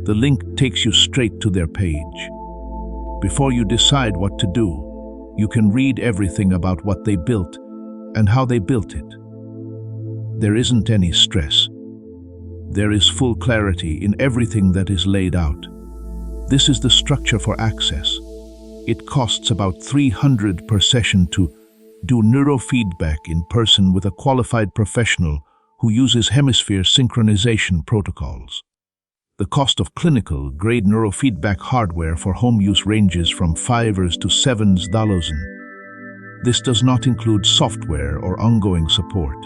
The link takes you straight to their page. Before you decide what to do, you can read everything about what they built and how they built it. There isn't any stress. There is full clarity in everything that is laid out. This is the structure for access. It costs about $300 per session to do neurofeedback in person with a qualified professional who uses hemisphere synchronization protocols. The cost of clinical-grade neurofeedback hardware for home use ranges from $5 to $7. This does not include software or ongoing support.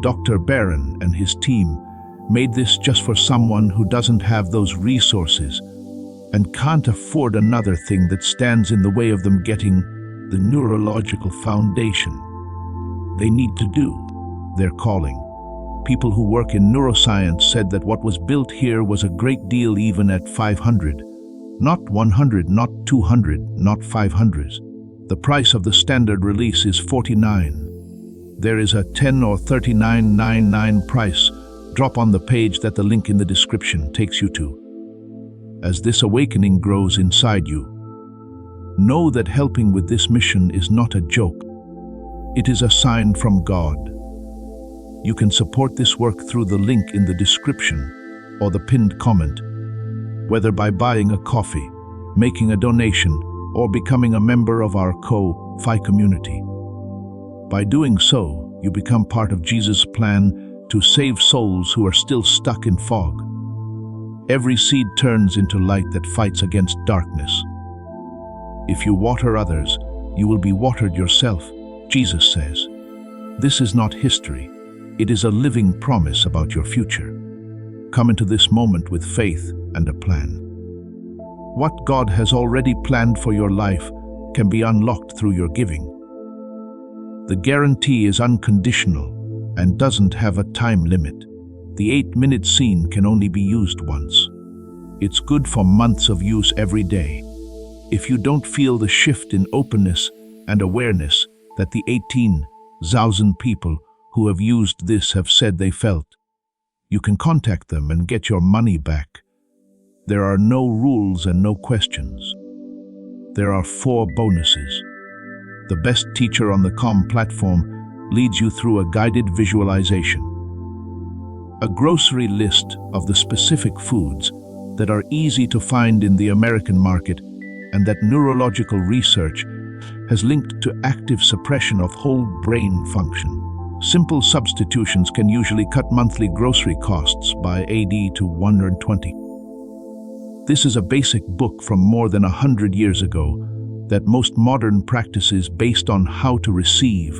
Dr. Barron and his team made this just for someone who doesn't have those resources and can't afford another thing that stands in the way of them getting the neurological foundation they need to do their calling. People who work in neuroscience said that what was built here was a great deal even at 500, not 100, not 200, not 500s. The price of the standard release is $49. There is a $10 or $39.99 price. Drop on the page that the link in the description takes you to. As this awakening grows inside you, know that helping with this mission is not a joke. It is a sign from God. You can support this work through the link in the description or the pinned comment, whether by buying a coffee, making a donation, or becoming a member of our Ko-Fi community. By doing so, you become part of Jesus' plan to save souls who are still stuck in fog. Every seed turns into light that fights against darkness. If you water others, you will be watered yourself, Jesus says. This is not history. It is a living promise about your future. Come into this moment with faith and a plan. What God has already planned for your life can be unlocked through your giving. The guarantee is unconditional and doesn't have a time limit. The 8-minute scene can only be used once. It's good for months of use every day. If you don't feel the shift in openness and awareness, that the 18,000 people who have used this have said they felt. You can contact them and get your money back. There are no rules and no questions. There are 4 bonuses. The best teacher on the COM platform leads you through a guided visualization. A grocery list of the specific foods that are easy to find in the American market and that neurological research has linked to active suppression of whole brain function. Simple substitutions can usually cut monthly grocery costs by AD to 120. This is a basic book from more than 100 years ago that most modern practices based on how to receive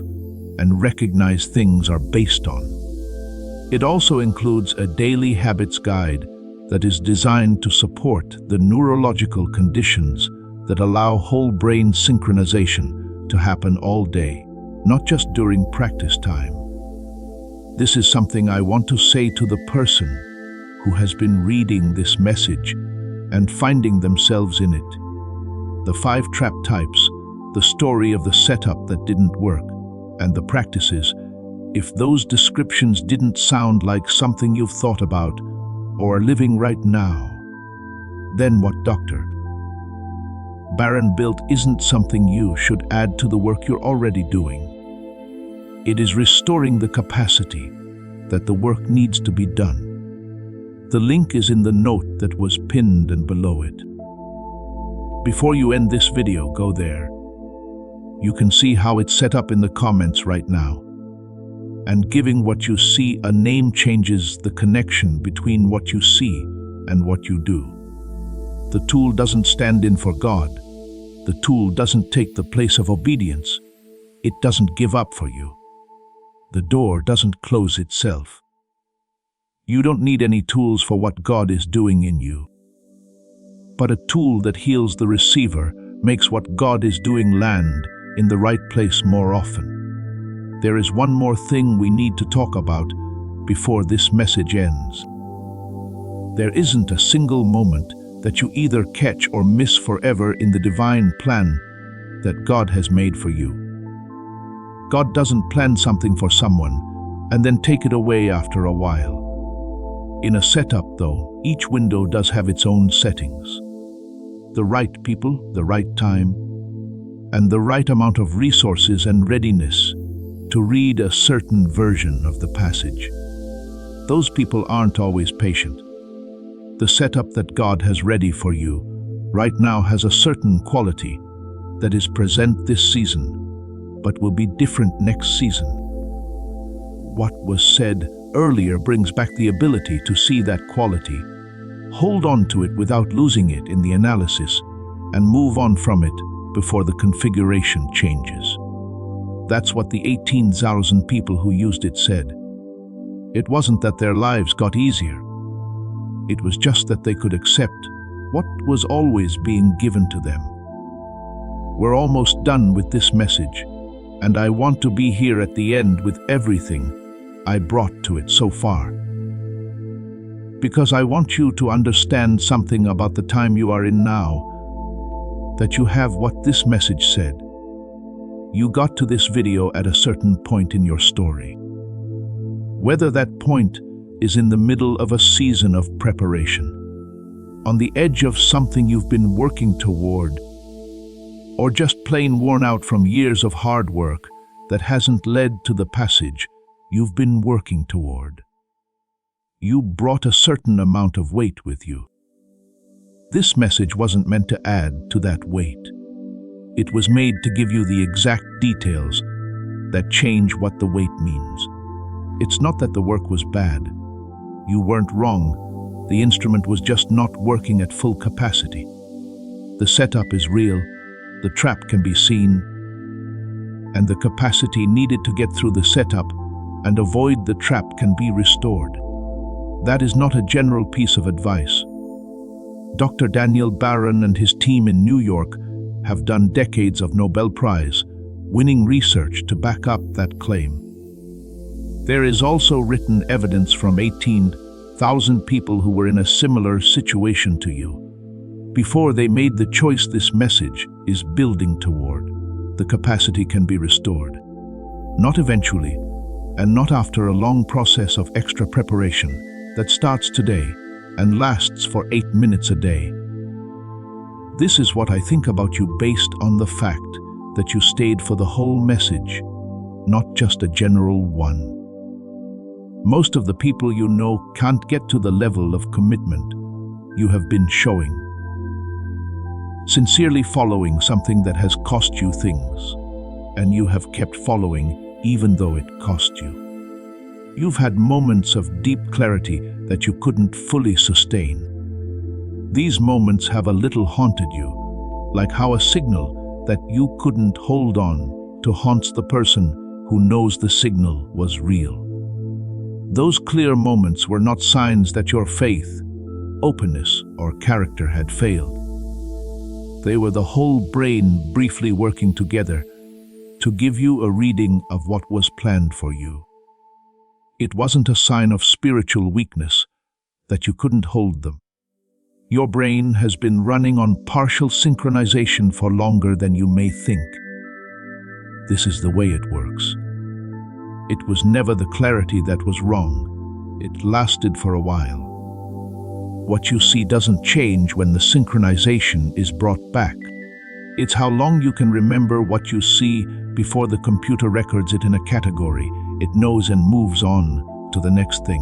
and recognize things are based on. It also includes a daily habits guide that is designed to support the neurological conditions that allow whole brain synchronization to happen all day, not just during practice time. This is something I want to say to the person who has been reading this message and finding themselves in it. The 5 trap types, the story of the setup that didn't work, and the practices. If those descriptions didn't sound like something you've thought about or are living right now, then what Dr. Barron built isn't something you should add to the work you're already doing. It is restoring the capacity that the work needs to be done. The link is in the note that was pinned and below it. Before you end this video, go there. You can see how it's set up in the comments right now. And giving what you see a name changes the connection between what you see and what you do. The tool doesn't stand in for God. The tool doesn't take the place of obedience. It doesn't give up for you. The door doesn't close itself. You don't need any tools for what God is doing in you. But a tool that heals the receiver makes what God is doing land in the right place more often. There is one more thing we need to talk about before this message ends. There isn't a single moment that you either catch or miss forever in the divine plan that God has made for you. God doesn't plan something for someone and then take it away after a while. In a setup, though, each window does have its own settings. The right people, the right time, and the right amount of resources and readiness to read a certain version of the passage. Those people aren't always patient. The setup that God has ready for you right now has a certain quality that is present this season, but will be different next season. What was said earlier brings back the ability to see that quality, hold on to it without losing it in the analysis, and move on from it before the configuration changes. That's what the 18,000 people who used it said. It wasn't that their lives got easier. It was just that they could accept what was always being given to them. We're almost done with this message, and I want to be here at the end with everything I brought to it so far. Because I want you to understand something about the time you are in now, that you have what this message said. You got to this video at a certain point in your story. Whether that point is in the middle of a season of preparation, on the edge of something you've been working toward, or just plain worn out from years of hard work that hasn't led to the passage you've been working toward. You brought a certain amount of weight with you. This message wasn't meant to add to that weight. It was made to give you the exact details that change what the weight means. It's not that the work was bad. You weren't wrong. The instrument was just not working at full capacity. The setup is real, the trap can be seen, and the capacity needed to get through the setup and avoid the trap can be restored. That is not a general piece of advice. Dr. Daniel Barron and his team in New York have done decades of Nobel Prize winning research to back up that claim. There is also written evidence from 18,000 people who were in a similar situation to you before they made the choice this message is building toward. the capacity can be restored. Not eventually, and not after a long process of extra preparation that starts today and lasts for 8 minutes a day. This is what I think about you based on the fact that you stayed for the whole message, not just a general one. Most of the people you know can't get to the level of commitment you have been showing. Sincerely following something that has cost you things, and you have kept following even though it cost you. You've had moments of deep clarity that you couldn't fully sustain. These moments have a little haunted you, like how a signal that you couldn't hold on to haunts the person who knows the signal was real. Those clear moments were not signs that your faith, openness, or character had failed. They were the whole brain briefly working together to give you a reading of what was planned for you. It wasn't a sign of spiritual weakness that you couldn't hold them. Your brain has been running on partial synchronization for longer than you may think. This is the way it works. It was never the clarity that was wrong. It lasted for a while. What you see doesn't change when the synchronization is brought back. It's how long you can remember what you see before the computer records it in a category. It knows and moves on to the next thing.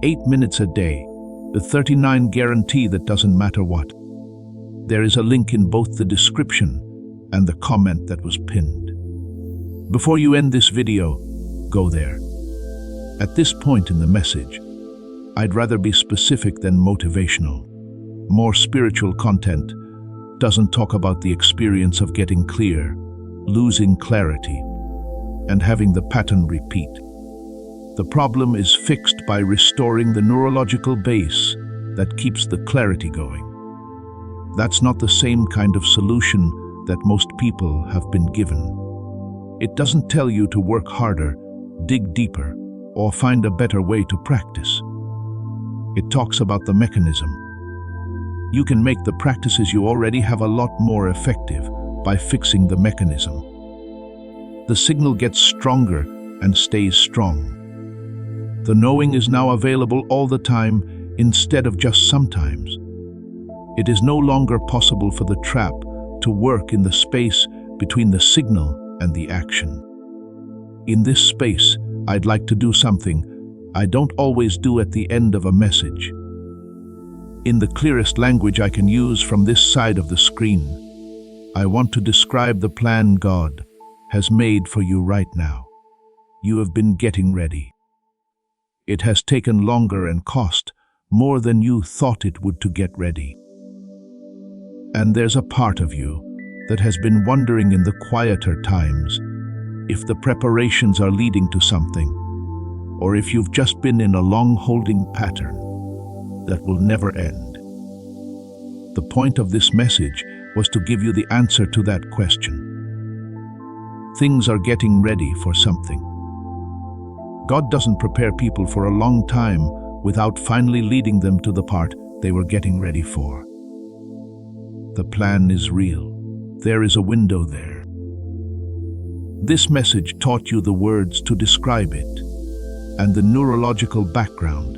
8 minutes a day, the 39 guarantee that doesn't matter what. There is a link in both the description and the comment that was pinned. Before you end this video, go there. At this point in the message, I'd rather be specific than motivational. More spiritual content doesn't talk about the experience of getting clear, losing clarity, and having the pattern repeat. The problem is fixed by restoring the neurological base that keeps the clarity going. That's not the same kind of solution that most people have been given. It doesn't tell you to work harder, dig deeper, or find a better way to practice. It talks about the mechanism. You can make the practices you already have a lot more effective by fixing the mechanism. The signal gets stronger and stays strong. The knowing is now available all the time instead of just sometimes. It is no longer possible for the trap to work in the space between the signal and the action. In this space, I'd like to do something I don't always do at the end of a message. In the clearest language I can use from this side of the screen, I want to describe the plan God has made for you right now. You have been getting ready. It has taken longer and cost more than you thought it would to get ready. And there's a part of you that has been wondering in the quieter times if the preparations are leading to something, or if you've just been in a long holding pattern that will never end. The point of this message was to give you the answer to that question. Things are getting ready for something. God doesn't prepare people for a long time without finally leading them to the part they were getting ready for. The plan is real. There is a window there. This message taught you the words to describe it and the neurological background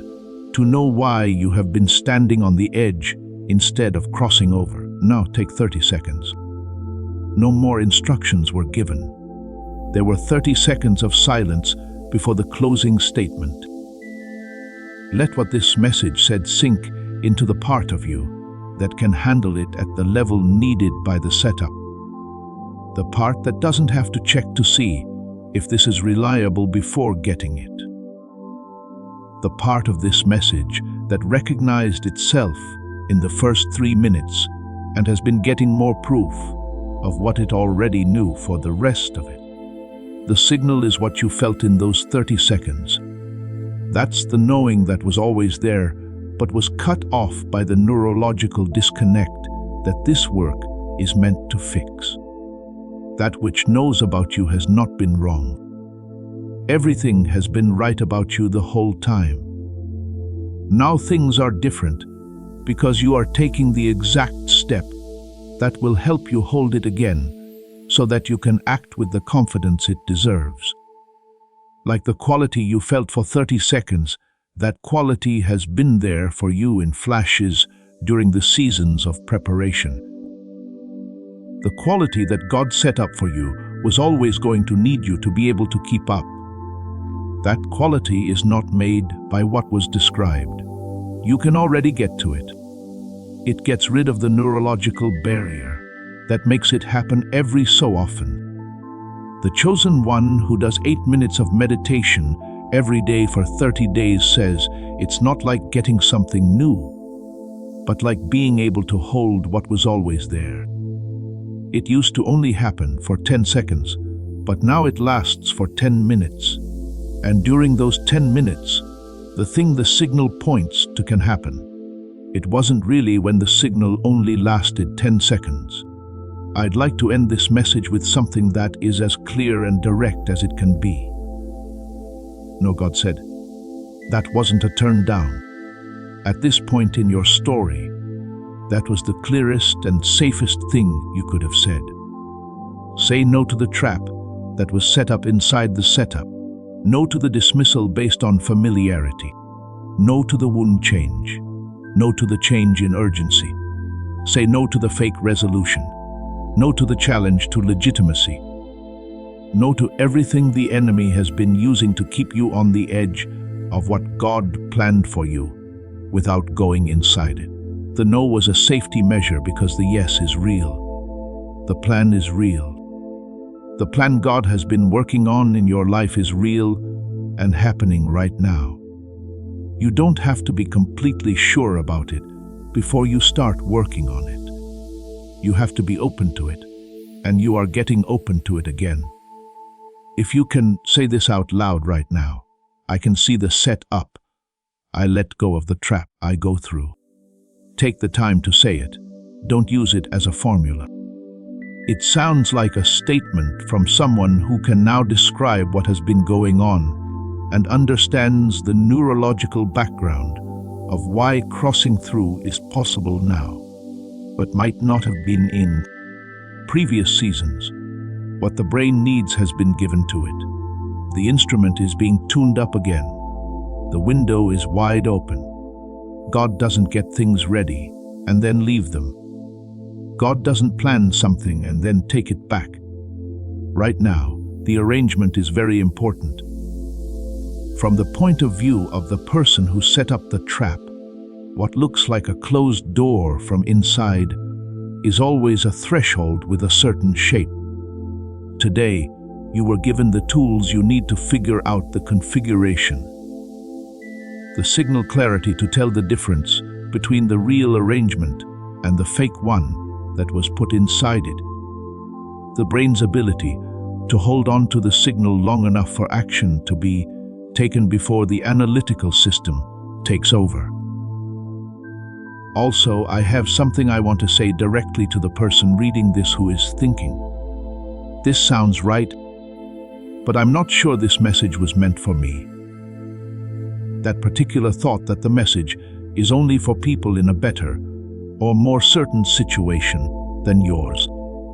to know why you have been standing on the edge instead of crossing over. Now take 30 seconds. No more instructions were given. There were 30 seconds of silence before the closing statement. Let what this message said sink into the part of you that can handle it at the level needed by the setup. The part that doesn't have to check to see if this is reliable before getting it. The part of this message that recognized itself in the first 3 minutes and has been getting more proof of what it already knew for the rest of it. The signal is what you felt in those 30 seconds. That's the knowing that was always there, but was cut off by the neurological disconnect that this work is meant to fix. That which knows about you has not been wrong. Everything has been right about you the whole time. Now things are different because you are taking the exact step that will help you hold it again so that you can act with the confidence it deserves. Like the quality you felt for 30 seconds, that quality has been there for you in flashes during the seasons of preparation. The quality that God set up for you was always going to need you to be able to keep up. That quality is not made by what was described. You can already get to it. It gets rid of the neurological barrier that makes it happen every so often. The chosen one who does 8 minutes of meditation every day for 30 days says it's not like getting something new, but like being able to hold what was always there. It used to only happen for 10 seconds, but now it lasts for 10 minutes. And during those 10 minutes, the thing the signal points to can happen. It wasn't really when the signal only lasted 10 seconds. I'd like to end this message with something that is as clear and direct as it can be. No, God said, that wasn't a turn down. At this point in your story, that was the clearest and safest thing you could have said. Say no to the trap that was set up inside the setup. No to the dismissal based on familiarity. No to the wound change. No to the change in urgency. Say no to the fake resolution. No to the challenge to legitimacy. No to everything the enemy has been using to keep you on the edge of what God planned for you without going inside it. The no was a safety measure because the yes is real. The plan is real. The plan God has been working on in your life is real and happening right now. You don't have to be completely sure about it before you start working on it. You have to be open to it, and you are getting open to it again. If you can say this out loud right now, I can see the set up. I let go of the trap I go through. Take the time to say it. Don't use it as a formula. It sounds like a statement from someone who can now describe what has been going on and understands the neurological background of why crossing through is possible now, but might not have been in previous seasons. What the brain needs has been given to it. The instrument is being tuned up again. The window is wide open. God doesn't get things ready and then leave them. God doesn't plan something and then take it back. Right now, the arrangement is very important. From the point of view of the person who set up the trap, what looks like a closed door from inside is always a threshold with a certain shape. Today, you were given the tools you need to figure out the configuration, the signal clarity to tell the difference between the real arrangement and the fake one that was put inside it, the brain's ability to hold on to the signal long enough for action to be taken before the analytical system takes over. Also, I have something I want to say directly to the person reading this who is thinking, this sounds right, but I'm not sure this message was meant for me. That particular thought that the message is only for people in a better or more certain situation than yours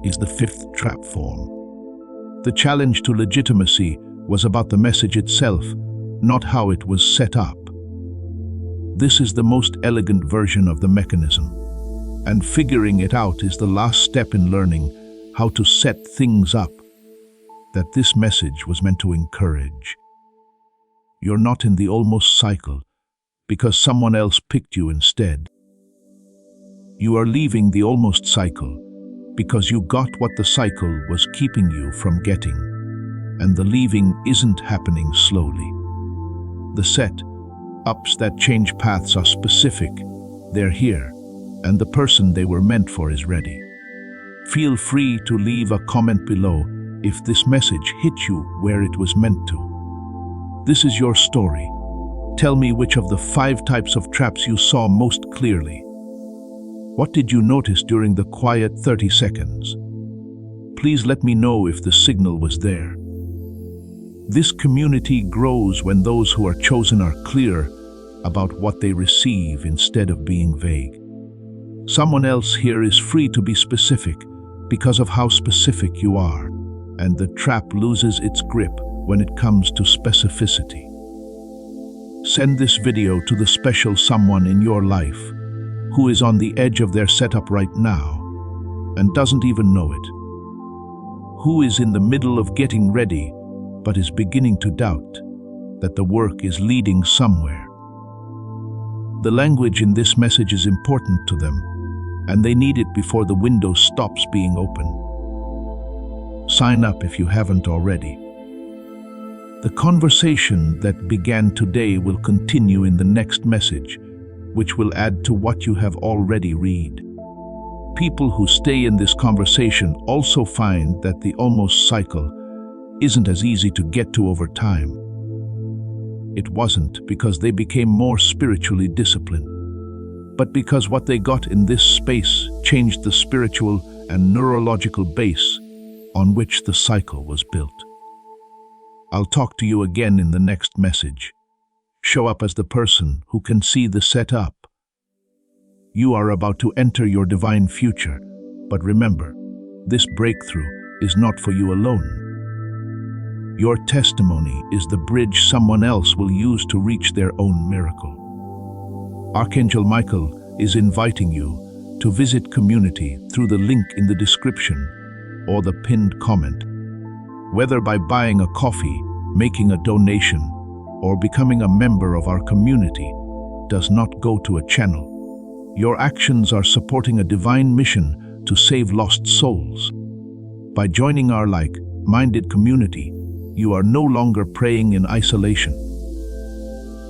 is the fifth trap form. The challenge to legitimacy was about the message itself, not how it was set up. This is the most elegant version of the mechanism, and figuring it out is the last step in learning how to set things up that this message was meant to encourage. You're not in the almost cycle because someone else picked you instead. You are leaving the almost cycle because you got what the cycle was keeping you from getting, and the leaving isn't happening slowly. The set-ups that change paths are specific. They're here, and the person they were meant for is ready. Feel free to leave a comment below if this message hit you where it was meant to. This is your story. Tell me which of the 5 types of traps you saw most clearly. What did you notice during the quiet 30 seconds? Please let me know if the signal was there. This community grows when those who are chosen are clear about what they receive instead of being vague. Someone else here is free to be specific because of how specific you are, and the trap loses its grip when it comes to specificity. Send this video to the special someone in your life who is on the edge of their setup right now and doesn't even know it, who is in the middle of getting ready but is beginning to doubt that the work is leading somewhere. The language in this message is important to them, and they need it before the window stops being open. Sign up if you haven't already. The conversation that began today will continue in the next message, which will add to what you have already read. People who stay in this conversation also find that the almost cycle isn't as easy to get to over time. It wasn't because they became more spiritually disciplined, but because what they got in this space changed the spiritual and neurological base on which the cycle was built. I'll talk to you again in the next message. Show up as the person who can see the setup. You are about to enter your divine future, but remember, this breakthrough is not for you alone. Your testimony is the bridge someone else will use to reach their own miracle. Archangel Michael is inviting you to visit community through the link in the description or the pinned comment. Whether by buying a coffee, making a donation, or becoming a member of our community does not go to a channel. Your actions are supporting a divine mission to save lost souls. By joining our like-minded community, you are no longer praying in isolation.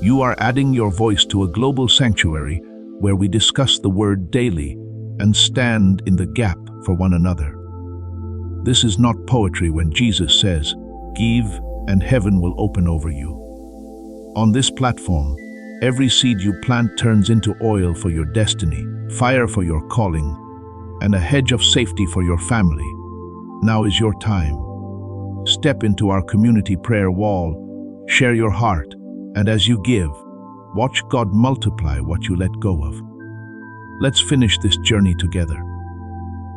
You are adding your voice to a global sanctuary where we discuss the word daily and stand in the gap for one another. This is not poetry when Jesus says, "Give and heaven will open over you." On this platform, every seed you plant turns into oil for your destiny, fire for your calling, and a hedge of safety for your family. Now is your time. Step into our community prayer wall, share your heart, and as you give, watch God multiply what you let go of. Let's finish this journey together.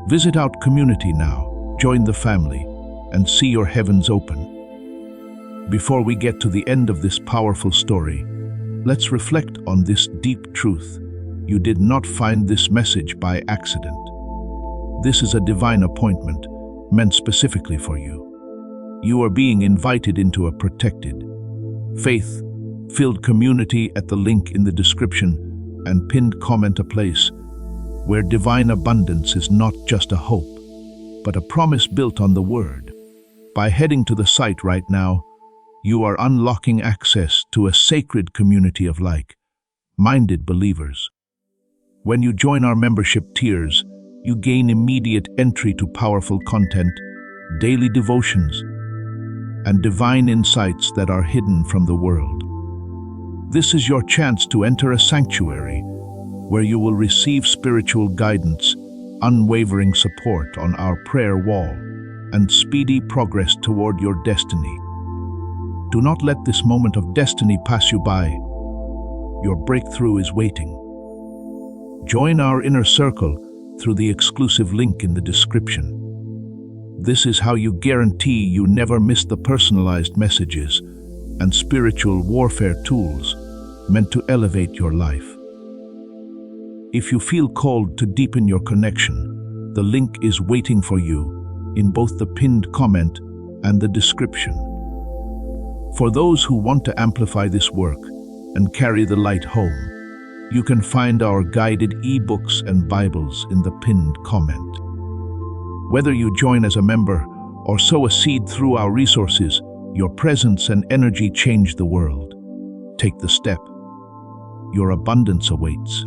Visit our community now. Join the family and see your heavens open. Before we get to the end of this powerful story, let's reflect on this deep truth. You did not find this message by accident. This is a divine appointment meant specifically for you. You are being invited into a protected, faith-filled community at the link in the description and pinned comment, a place where divine abundance is not just a hope, but a promise built on the Word. By heading to the site right now, you are unlocking access to a sacred community of like-minded believers. When you join our membership tiers, you gain immediate entry to powerful content, daily devotions, and divine insights that are hidden from the world. This is your chance to enter a sanctuary where you will receive spiritual guidance, unwavering support on our prayer wall, and speedy progress toward your destiny. Do not let this moment of destiny pass you by. Your breakthrough is waiting. Join our inner circle through the exclusive link in the description. This is how you guarantee you never miss the personalized messages and spiritual warfare tools meant to elevate your life. If you feel called to deepen your connection, the link is waiting for you in both the pinned comment and the description. For those who want to amplify this work and carry the light home, you can find our guided ebooks and Bibles in the pinned comment. Whether you join as a member or sow a seed through our resources, your presence and energy change the world. Take the step. Your abundance awaits.